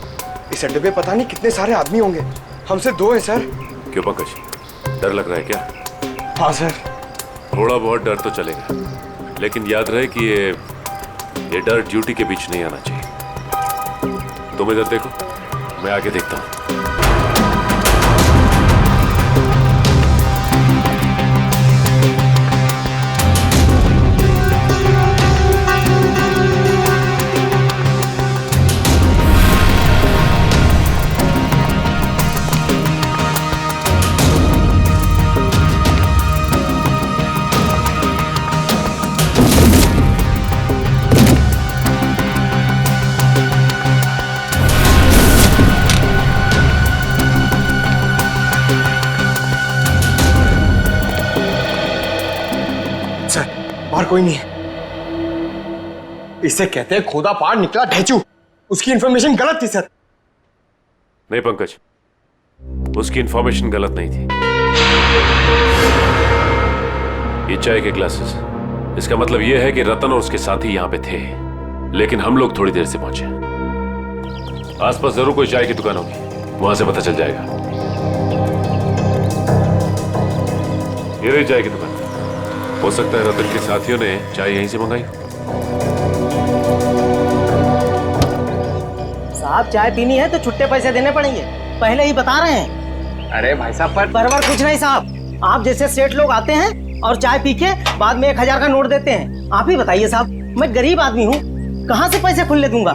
इस अड्डे पे पता नहीं कितने सारे आदमी होंगे। हमसे 2 हैं सर। क्यों पंकज, डर लग रहा है क्या? हाँ सर। थोड़ा बहुत डर तो चलेगा, लेकिन याद रहे कि ये डर ड्यूटी के बीच नहीं आना चाहिए। तुम इधर देखो, मैं आगे देखता हूँ। और कोई नहीं है। इसे कहते हैं खोदा पार निकला ढेचू। उसकी इंफॉर्मेशन गलत थी सर। नहीं पंकज, उसकी इंफॉर्मेशन गलत नहीं थी। ये चाय के ग्लासेस, इसका मतलब यह है कि रतन और उसके साथी यहां पे थे, लेकिन हम लोग थोड़ी देर से पहुंचे। आसपास जरूर कोई चाय की दुकान होगी, वहां से पता चल जाएगा। ये रही चाय की दुकान। हो सकता है रतन के साथियों ने चाय यहीं से मंगाई। साहब, चाय पीनी है तो छुट्टे पैसे देने पड़ेंगे, पहले ही बता रहे हैं। अरे भाई साहब, पर कुछ नहीं साहब। आप जैसे सेठ लोग आते हैं और चाय पी के बाद में 1000 का नोट देते हैं। आप ही बताइए साहब, मैं गरीब आदमी हूँ, कहाँ से पैसे खुले दूंगा?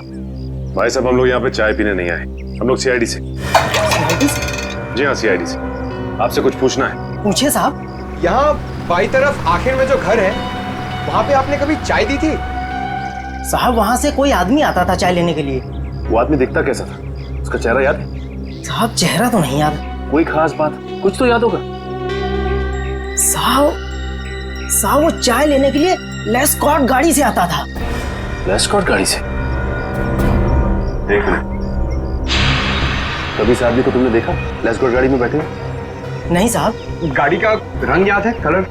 भाई साहब, हम लोग यहाँ पे चाय पीने नहीं आए, हम लोग सीआईडी से। जी हाँ, सीआईडी से। आपसे कुछ पूछना है। पूछिए साहब। यहाँ बाई तरफ आखिर में जो घर है, वहाँ पे आपने कभी चाय दी थी? साहब, वहाँ से कोई आदमी आता था चाय लेने के लिए। वो आदमी दिखता कैसा था? उसका चेहरा याद है? साहब, चेहरा तो नहीं याद। कोई खास बात, कुछ तो याद होगा। साहब वो चाय लेने के लिए लेस्कॉर्ट गाड़ी से आता था। लेस्कॉर्ट गाड़ी से? देख ले, कभी इस आदमी को तुमने देखा लेस्कॉर्ट गाड़ी में बैठे? नहीं साहब। गाड़ी का रंग याद है? कलर?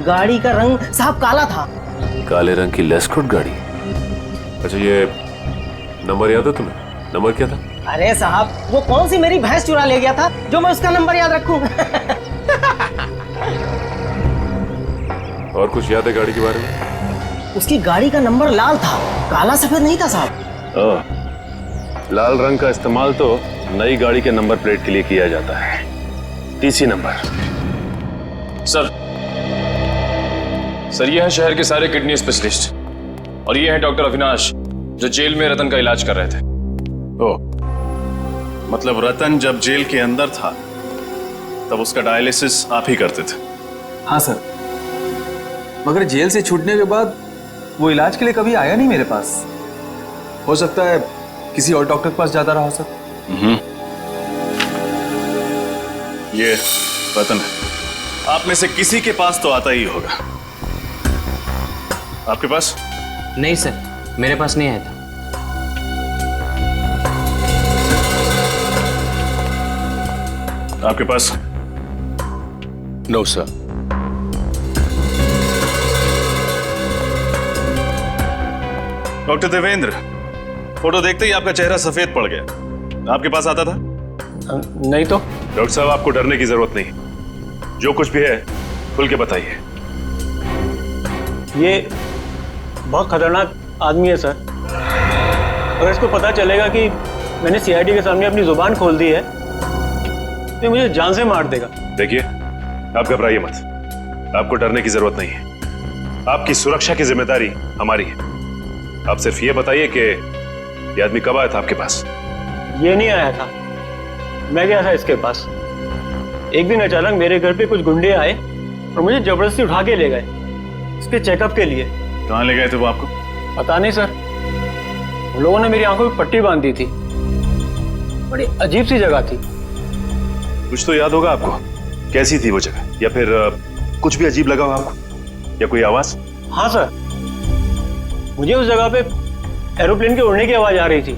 गाड़ी का रंग साहब काला था। काले रंग की लेस्कॉर्ट गाड़ी? अच्छा, ये नंबर याद है तुम्हें? नंबर क्या था? अरे साहब, वो कौन सी मेरी भैंस चुरा ले गया था जो मैं उसका नंबर याद रखूं? और कुछ याद है गाड़ी के बारे में? उसकी गाड़ी का नंबर लाल था, काला सफेद नहीं था साहब। लाल रंग का इस्तेमाल तो नई गाड़ी के नंबर प्लेट के लिए किया जाता है, टीसी नंबर। सर, ये है शहर के सारे किडनी स्पेशलिस्ट, और ये है डॉक्टर अविनाश जो जेल में रतन का इलाज कर रहे थे। ओह, मतलब रतन जब जेल के अंदर था तब उसका डायलिसिस आप ही करते थे? हाँ सर, मगर जेल से छूटने के बाद वो इलाज के लिए कभी आया नहीं मेरे पास। हो सकता है किसी और डॉक्टर के पास जाता रहा सर। ये रतन है, आप में से किसी के पास तो आता ही होगा। आपके पास? नहीं सर, मेरे पास नहीं आया था। आपके पास? No sir. Doctor Devendra, photo देखते ही आपका चेहरा सफेद पड़ गया। आपके पास आता था? नहीं तो। डॉक्टर साहब, आपको डरने की जरूरत नहीं। जो कुछ भी है खुल के बताइए। ये बहुत खतरनाक आदमी है सर। अगर इसको पता चलेगा कि मैंने सीआईडी के सामने अपनी जुबान खोल दी है तो ये मुझे जान से मार देगा। देखिए, आप घबराइए मत। आपको डरने की जरूरत नहीं है। आपकी सुरक्षा की जिम्मेदारी हमारी है। आप सिर्फ ये बताइए कि ये आदमी कब आया था आपके पास? ये नहीं आया था, मैं गया था इसके पास। एक दिन अचानक मेरे घर पे कुछ गुंडे आए और मुझे जबरदस्ती उठा के ले गए इसके चेकअप के लिए। कहाँ ले गए थे वो आपको? पता नहीं सर, उन लोगों ने मेरी आंखों में पट्टी बांध दी थी। बड़ी अजीब सी जगह थी। कुछ तो याद होगा आपको, कैसी थी वो जगह? या फिर कुछ भी अजीब लगा हो आपको, या कोई आवाज? हाँ सर, मुझे उस जगह पे एरोप्लेन के उड़ने की आवाज आ रही थी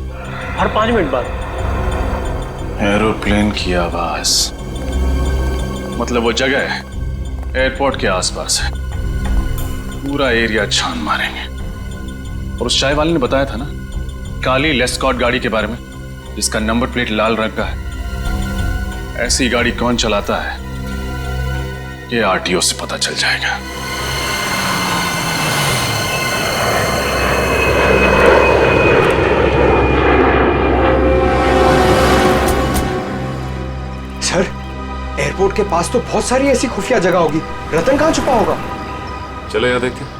हर 5 मिनट बाद। एरोप्लेन की आवाज? मतलब वो जगह एयरपोर्ट के आसपास है। पूरा एरिया छान मारेंगे। और उस चाय वाले ने बताया था ना, काली लेस्कॉट गाड़ी के बारे में, जिसका नंबर प्लेट लाल रंग का है। ऐसी गाड़ी कौन चलाता है ये आरटीओ से पता चल जाएगा। सर, एयरपोर्ट के पास तो बहुत सारी ऐसी खुफिया जगह होगी। रतन कहाँ छुपा होगा? चलो यहाँ देखते हैं।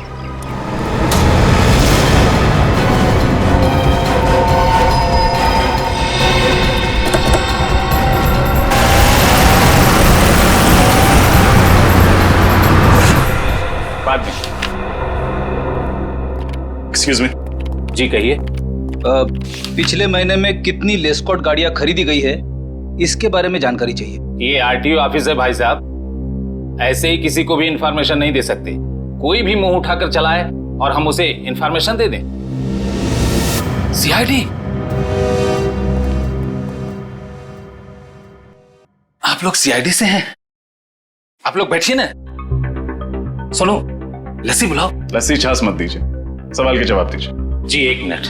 Excuse me. जी कहिए। पिछले महीने में कितनी लेस्कॉट गाड़ियां खरीदी गई है, इसके बारे में जानकारी चाहिए। ये आरटीओ ऑफिस है भाई साहब, ऐसे ही किसी को भी इंफॉर्मेशन नहीं दे सकते। कोई भी मुंह उठाकर चलाए और हम उसे इंफॉर्मेशन दे दें। सीआईडी, आप लोग सीआईडी से हैं? आप लोग बैठिए ना। सुनो, लस्सी बुलाओ। लस्सी छाछ मत दीजिए, सवाल के जवाब दीजिए। जी 1 मिनट।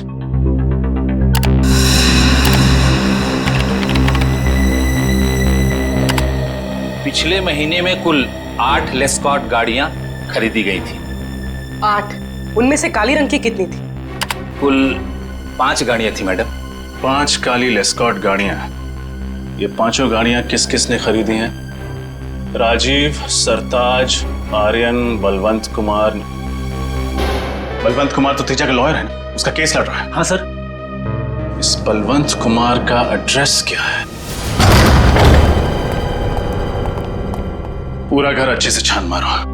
पिछले महीने में कुल 8 लेस्कॉट गाड़ियां खरीदी गई थी। 8? उनमें से काली रंग की कितनी थी? कुल 5 गाड़ियां थी मैडम। 5 काली लेस्कॉट गाड़ियां। ये पांचों गाड़ियां किस किस ने खरीदी हैं? राजीव, सरताज, आर्यन, बलवंत कुमार। बलवंत कुमार तो तेजा का लॉयर है ना, उसका केस लड़ रहा है। हाँ सर। इस बलवंत कुमार का एड्रेस क्या है? पूरा घर अच्छे से छान मारो।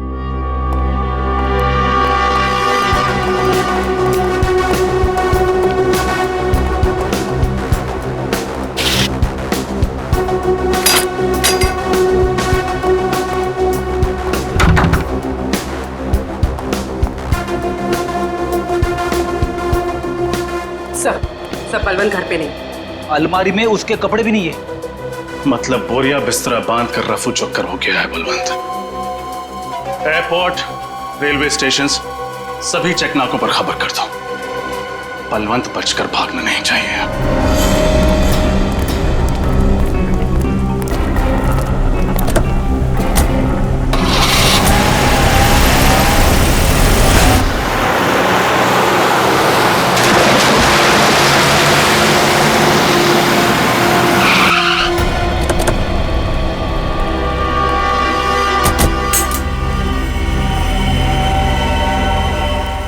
सब बलवंत घर पे नहीं। अलमारी में उसके कपड़े भी नहीं है। मतलब बोरिया बिस्तरा बांध कर रफू चक्कर हो गया है बलवंत। एयरपोर्ट, रेलवे स्टेशन, सभी चेकनाकों पर खबर कर दो। बलवंत बचकर भागना नहीं चाहिए।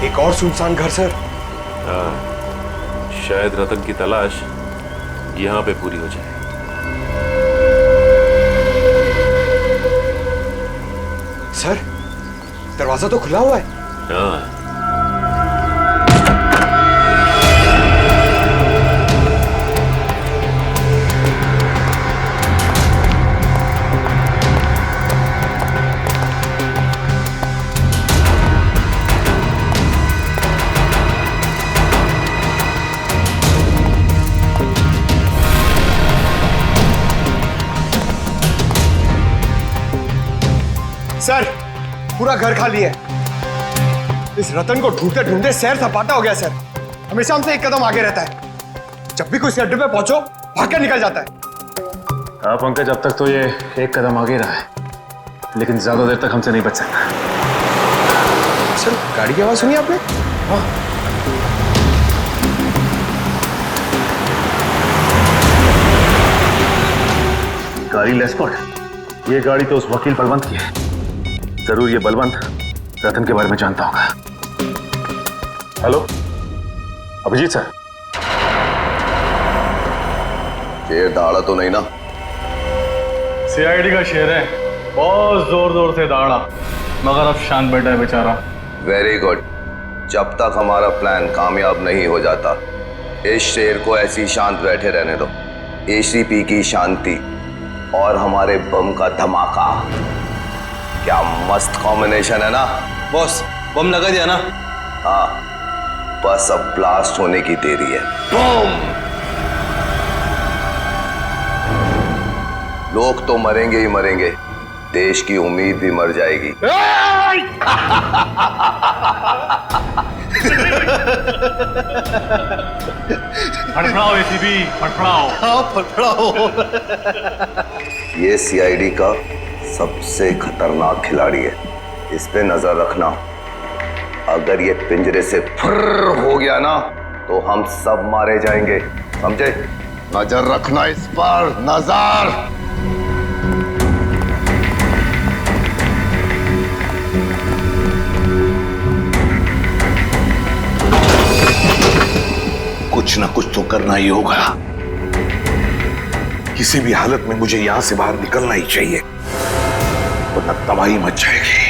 एक और सुनसान घर सर। हाँ, शायद रतन की तलाश यहाँ पे पूरी हो जाए। सर, दरवाजा तो खुला हुआ है। हाँ। सर, पूरा घर खाली है। इस रतन को ढूंढते ढूंढते सैर सपाटा हो गया सर। हमेशा हमसे एक कदम आगे रहता है। जब भी कोई अड्डे पे पहुंचो भाग कर निकल जाता है। हाँ पंकज, अब तक तो ये एक कदम आगे रहा है, लेकिन ज्यादा देर तक हमसे नहीं बच सकता। सर गाड़ी की आवाज सुनी आपने? हाँ। गाड़ी लेस्कॉट, ये गाड़ी तो उस वकील बलवंत की है। जरूर ये बलवंत रतन के बारे में जानता होगा। Hello Abhijeet sir. शेर दहाड़ा तो नहीं ना? सीआईडी का शेर है, बहुत जोर जोर से दहाड़ा, मगर अब शांत बैठा है बेचारा। Very good. जब तक हमारा प्लान कामयाब नहीं हो जाता, इस शेर को ऐसी शांत बैठे रहने दो। एसीपी की शांति और हमारे बम का धमाका, क्या मस्त कॉम्बिनेशन है ना? बॉस बम लगा दिया ना? हाँ, बस अब ब्लास्ट होने की देरी है। बम! लोग तो मरेंगे ही मरेंगे, देश की उम्मीद भी मर जाएगी। फड़फड़ाओ एसीपी, फड़फड़ाओ। हाँ फड़फड़ाओ। ये सीआईडी का सबसे खतरनाक खिलाड़ी है, इस पे नजर रखना। अगर ये पिंजरे से फुर्र हो गया ना, तो हम सब मारे जाएंगे, समझे? नजर रखना इस पर, नजर। कुछ ना कुछ तो करना ही होगा। किसी भी हालत में मुझे यहां से बाहर निकलना ही चाहिए, वरना तबाही मच जाएगी।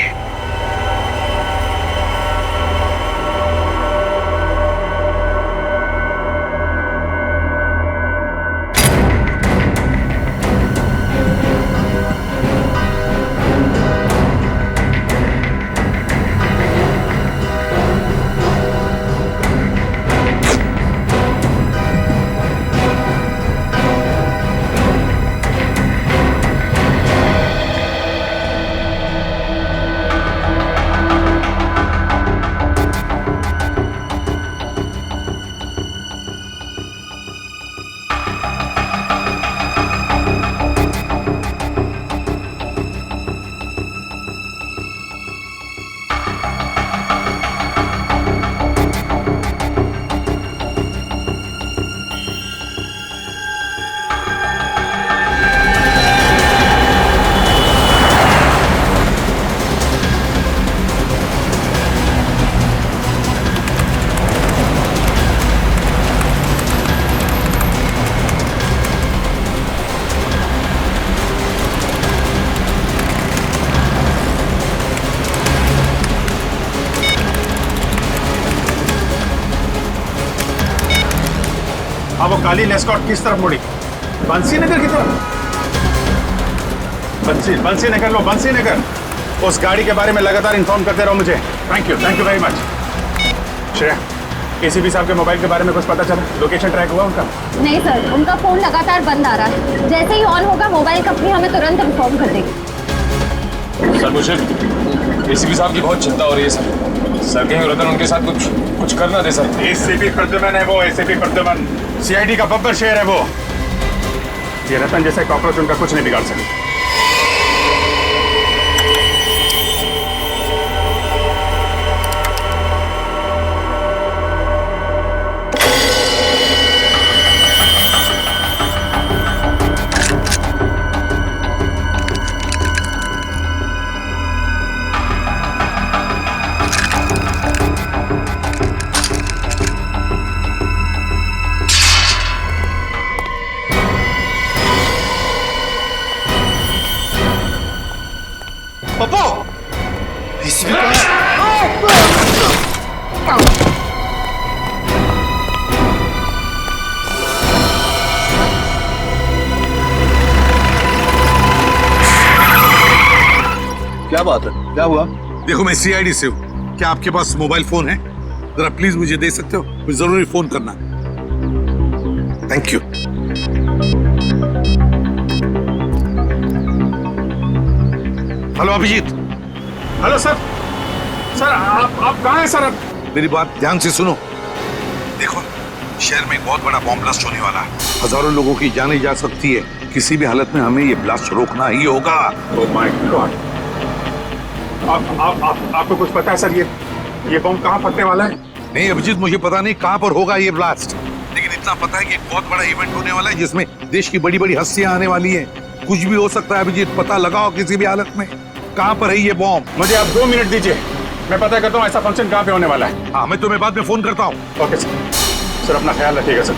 वो काली लेस्कॉट किस तरफ मुड़ी? बंसी नगर की तरफ? बंसी नगर लो, बंसी नगर। उस गाड़ी के बारे में लगातार इन्फॉर्म करते रहो मुझे। Thank you very much. Shreya, ACP साहब के मोबाइल के बारे में कुछ पता चला? लोकेशन ट्रैक हुआ उनका? नहीं सर, उनका फोन लगातार बंद आ रहा है। जैसे ही ऑन होगा मोबाइल कंपनी हमें तुरंत इन्फॉर्म कर देगी। सर मुझे एसीपी साहब की बहुत चिंता हो रही है सर कहीं रतन उनके साथ कुछ करना दे सर। एसीपी प्रद्युमन है वो, एसीपी प्रद्युमन सीआईडी का बब्बर शेर है वो। ये रतन जैसे कॉकरोच उनका कुछ नहीं बिगाड़ सके। क्या बात है, क्या हुआ? देखो मैं सीआईडी से हूँ, क्या आपके पास मोबाइल फोन है? जरा प्लीज मुझे दे सकते हो, मुझे जरूरी फोन करना। Thank you. Hello Abhijeet. Hello sir. Sir आप कहाँ हैं सर? मेरी बात ध्यान से सुनो। देखो शहर में एक बहुत बड़ा बॉम्ब ब्लास्ट होने वाला है। हजारों लोगों की जाने जा सकती है। किसी भी हालत में हमें ये ब्लास्ट रोकना ही होगा। Oh my God. आपको कुछ पता है सर, ये बॉम्ब कहाँ फटने वाला है? नहीं अभिजीत, मुझे पता नहीं कहाँ पर होगा ये ब्लास्ट, लेकिन इतना पता है कि एक बहुत बड़ा इवेंट होने वाला है जिसमें देश की बड़ी बड़ी हस्तियां आने वाली हैं। कुछ भी हो सकता है अभिजीत, पता लगाओ किसी भी हालत में कहाँ पर है ये बॉम्ब। मुझे आप 2 मिनट दीजिए, मैं पता करता हूँ ऐसा फंक्शन कहाँ पे होने वाला है। हाँ, मैं तुम्हें बाद में फोन करता हूँ। Okay sir. सर अपना ख्याल रखिएगा सर।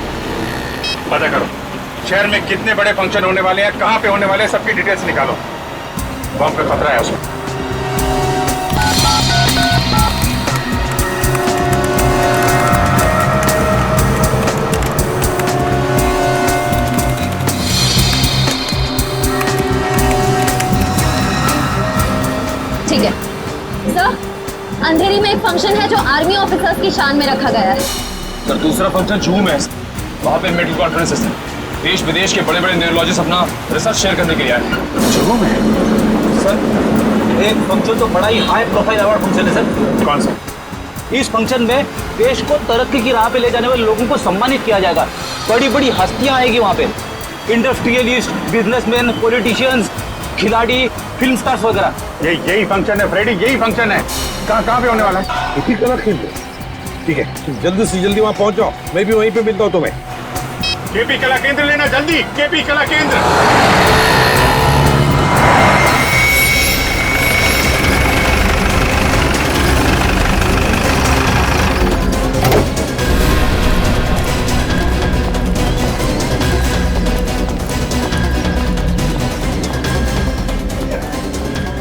पता करो शहर में कितने बड़े फंक्शन होने वाले हैं, कहाँ पे होने वाले हैं, सबकी डिटेल्स निकालो। बॉम्ब का खतरा है उसमें। ठीक है सर, अंधेरी में एक फंक्शन है जो आर्मी ऑफिसर्स की शान में रखा गया है। सर दूसरा फंक्शन जूहू में है, वहाँ पे मेडिकल कॉन्फ्रेंस है। देश विदेश के बड़े बड़े न्यूरोलॉजिस्ट अपना रिसर्च शेयर करने के लिए आए। जूहू में सर एक फंक्शन तो बड़ा ही हाई प्रोफाइल अवार्ड फंक्शन है सर। कौन सा? इस फंक्शन में देश को तरक्की की राह पे ले जाने वाले लोगों को सम्मानित किया जाएगा। बड़ी बड़ी हस्तियां आएगी वहाँ पे, इंडस्ट्रियलिस्ट, बिजनेसमैन, पॉलिटिशियंस, खिलाड़ी, फिल्म स्टार्स वगैरह। यही फंक्शन है फ्रेडी, यही फंक्शन है। कहाँ पे होने वाला है? इसी कला केंद्र। ठीक है, तुम जल्दी से जल्दी वहाँ पहुँच जाओ, मैं भी वहीं पे मिलता हूँ तुम्हें। केपी कला केंद्र लेना जल्दी, केपी कला केंद्र।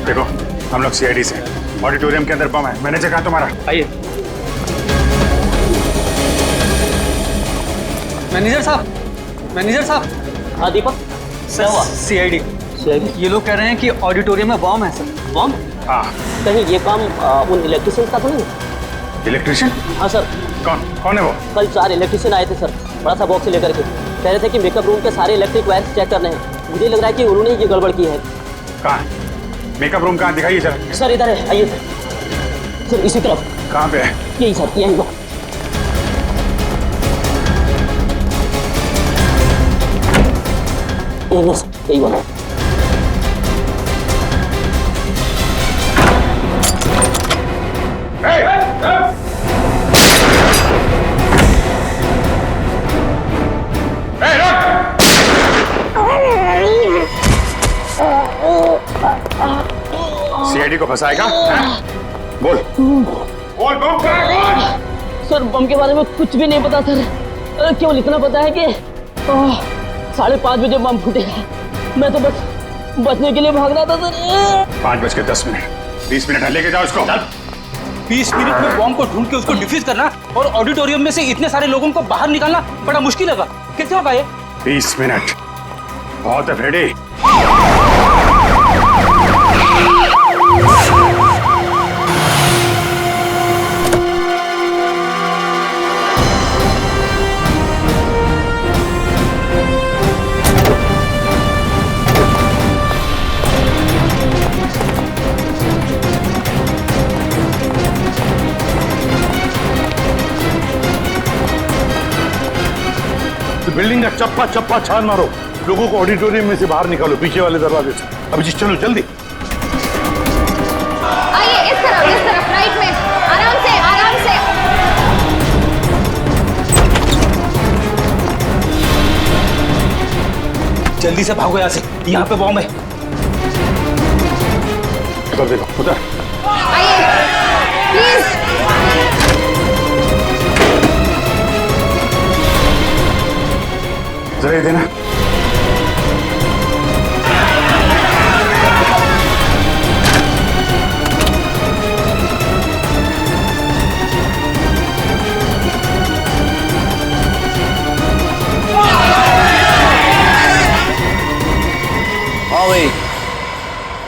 देखो हम लोग सीआईडी से, ऑडिटोरियम के अंदर बम है। मैनेजर कहा तुम्हारा? आइए। मैनेजर साहब। हाँ दीपक, सर सीआईडी ये लोग कह रहे हैं कि ऑडिटोरियम में बॉम्ब है सर। बॉम्ब? हाँ। कहीं ये काम उन इलेक्ट्रिशियन का तो नहीं? इलेक्ट्रिशियन? हाँ सर। कौन है वो? कल 4 इलेक्ट्रिशियन आए थे सर, बड़ा सा बॉक्स लेकर के। कह रहे थे कि मेकअप रूम के सारे इलेक्ट्रिक वायर्स चेक करने हैं। मुझे लग रहा है कि उन्होंने ये गड़बड़ की है। कहाँ? मेकअप रूम कहाँ? दिखाइए जरा। सर इधर है, आइए सर। इसी तरफ। कहाँ पे है? यही सर, यही वो। यही वाला। सीआईडी को फंसाएगा? बोल बोल बम कहाँ है? बोल। सर बम के बारे में कुछ भी नहीं पता सर, केवल इतना पता है कि 5:30 बजे बम फूटेगा। मैं तो बस बचने के लिए भाग रहा था सर। 5:10, 20 मिनट है, लेके जाओ इसको। 20 मिनट में बॉम्ब को ढूंढ के उसको डिफ्यूज करना और ऑडिटोरियम में से इतने सारे लोगों को बाहर निकालना बड़ा मुश्किल लगा। कितने होगा ये? 20 मिनट बहुत है फ्रेडी। बिल्डिंग का चप्पा चप्पा छान मारो, लोगों को ऑडिटोरियम में से बाहर निकालो, पीछे वाले दरवाजे से। अभिजीत चलो जल्दी। आइए इस तरफ राइट में, आराम से आराम से। जल्दी से भागो यहाँ से, यहाँ पे बॉम्ब है। उधर देखो, उधर। आइए प्लीज। जरा ये देना। हाँ भाई,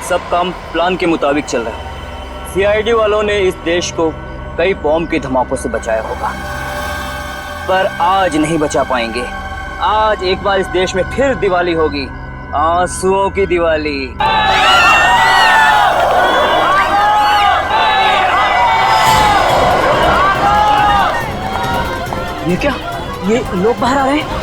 सब काम प्लान के मुताबिक चल रहा है। सीआईडी वालों ने इस देश को कई बॉम्ब के धमाकों से बचाया होगा, पर आज नहीं बचा पाएंगे। आज एक बार इस देश में फिर दिवाली होगी, आंसुओं की दिवाली। ये क्या? ये लोग बाहर आ रहे हैं।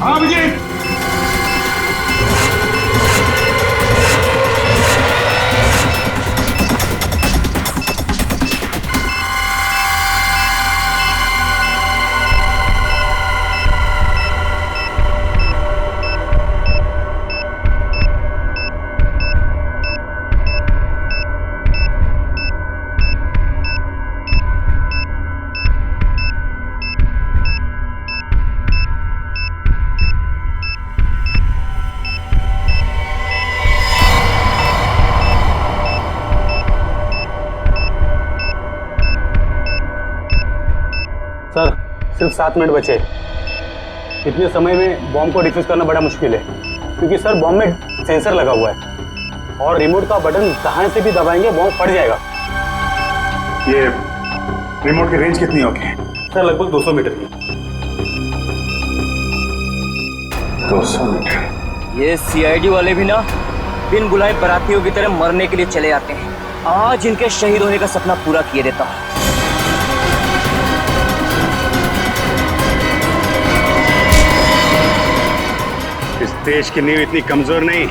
हाँ अभिजीत, सर सिर्फ 7 मिनट बचे। इतने समय में बॉम्ब को डिफ्यूज करना बड़ा मुश्किल है, क्योंकि सर बॉम्ब में सेंसर लगा हुआ है और रिमोट का बटन जहां से भी दबाएंगे बॉम्ब फट जाएगा। ये रिमोट की रेंज कितनी होगी? सर लगभग 200 मीटर की। 200 मीटर? ये सीआईडी वाले भी ना बिन बुलाए बरातियों की तरह मरने के लिए चले आते हैं। आज इनके शहीद होने का सपना पूरा किए देता हूँ। इस देश की नींव इतनी कमजोर नहीं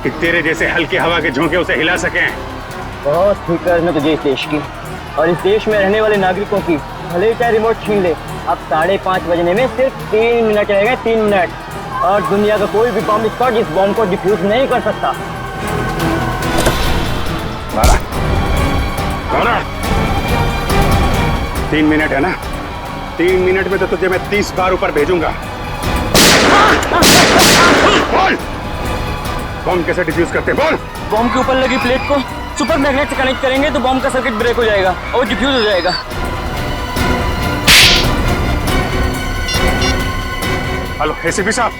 कि तेरे जैसे हल्की हवा के झोंके उसे हिला सकें। बहुत फिक्र है तुझे इस देश की और इस देश में रहने वाले नागरिकों की। भले चाहे रिमोट छीन ले, अब 5:30 बजने में सिर्फ 3 मिनट रहेगा, 3 मिनट, और दुनिया का कोई भी बॉम्ब स्क्वाड इस बॉम्ब को डिफ्यूज नहीं कर सकता। 3 मिनट है ना? 3 मिनट में तो तुझे मैं 30 बार ऊपर भेजूंगा। बोल, बॉम्ब कैसे डिफ्यूज करते? बोल। बॉम्ब के ऊपर लगी प्लेट को सुपर मैग्नेट से कनेक्ट करेंगे तो बॉम्ब का सर्किट ब्रेक हो जाएगा और डिफ्यूज हो जाएगा। हेलो एसीपी साहब,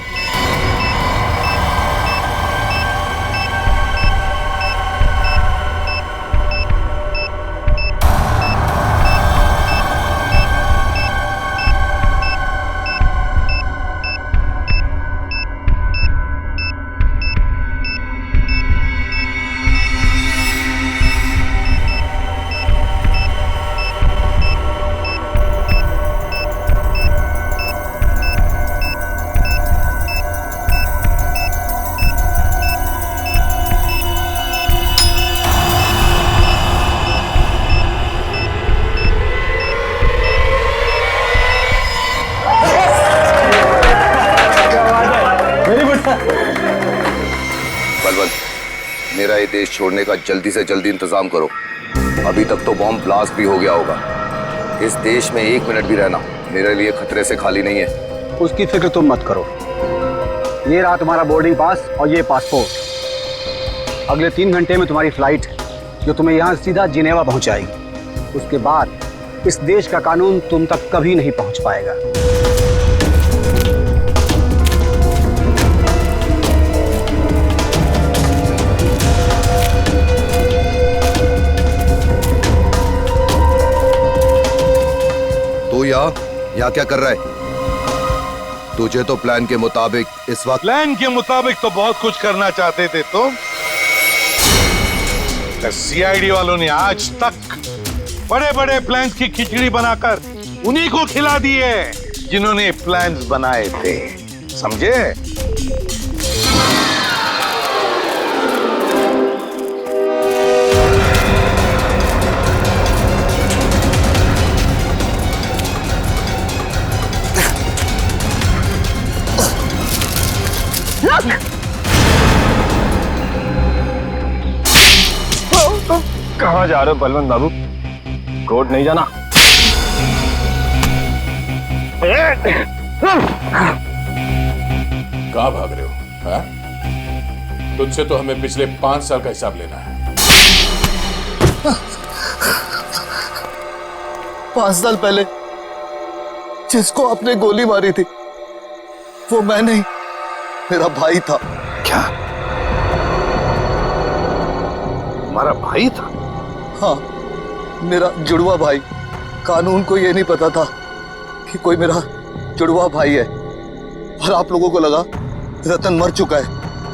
बलवंत, मेरा ये देश छोड़ने का जल्दी से जल्दी इंतजाम करो। अभी तक तो बॉम्ब ब्लास्ट भी हो गया होगा। इस देश में 1 मिनट भी रहना मेरे लिए खतरे से खाली नहीं है। उसकी फिक्र तुम मत करो। ये रहा तुम्हारा बोर्डिंग पास और ये पासपोर्ट। अगले 3 घंटे में तुम्हारी फ्लाइट जो तुम्हें यहाँ सीधा जिनेवा पहुँचाएगी। उसके बाद इस देश का कानून तुम तक कभी नहीं पहुँच पाएगा। तू यहाँ क्या कर रहा है? तुझे तो प्लान के मुताबिक इस वक्त प्लान के मुताबिक तो बहुत कुछ करना चाहते थे तुम। सीआईडी वालों ने आज तक बड़े बड़े प्लान्स की खिचड़ी बनाकर उन्हीं को खिला दी है जिन्होंने प्लान्स बनाए थे, समझे? कहाँ जा रहे हो बलवंत बाबू? कोर्ट नहीं जाना? कहाँ भाग रहे हो? हाँ? तुझसे तो हमें पिछले 5 साल का हिसाब लेना है। 5 साल पहले जिसको आपने गोली मारी थी वो मैं नहीं, मेरा भाई था। क्या? हमारा भाई था? हाँ, मेरा जुड़वा भाई। कानून को ये नहीं पता था कि कोई मेरा जुड़वा भाई है, और आप लोगों को लगा रतन मर चुका है।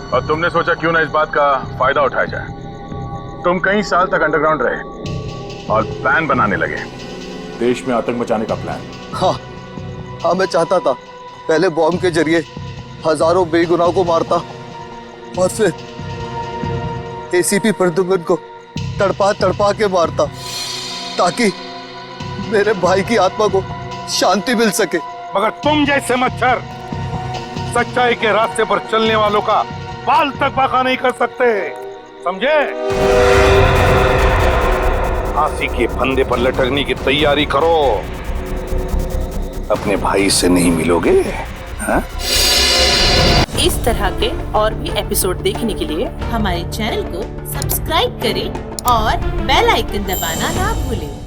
और तुमने सोचा क्यों ना इस बात का फायदा उठाया जाए। तुम कई साल तक अंडरग्राउंड रहे और प्लान बनाने लगे, देश में आतंक मचाने का प्लान। हाँ, मैं चाहता था पहले बॉम्ब के जरिए हजारों बेगुनाहों को मारता और फिर एसीपी प्रद्युम्न को तड़पा तड़पा के मारता, ताकि मेरे भाई की आत्मा को शांति मिल सके। मगर तुम जैसे मच्छर सच्चाई के रास्ते पर चलने वालों का बाल तक बाका नहीं कर सकते, समझे? फांसी के फंदे पर लटकने की तैयारी करो, अपने भाई से नहीं मिलोगे। हाँ? इस तरह के और भी एपिसोड देखने के लिए हमारे चैनल को सब्सक्राइब करें और बेल आइकन दबाना ना भूलें।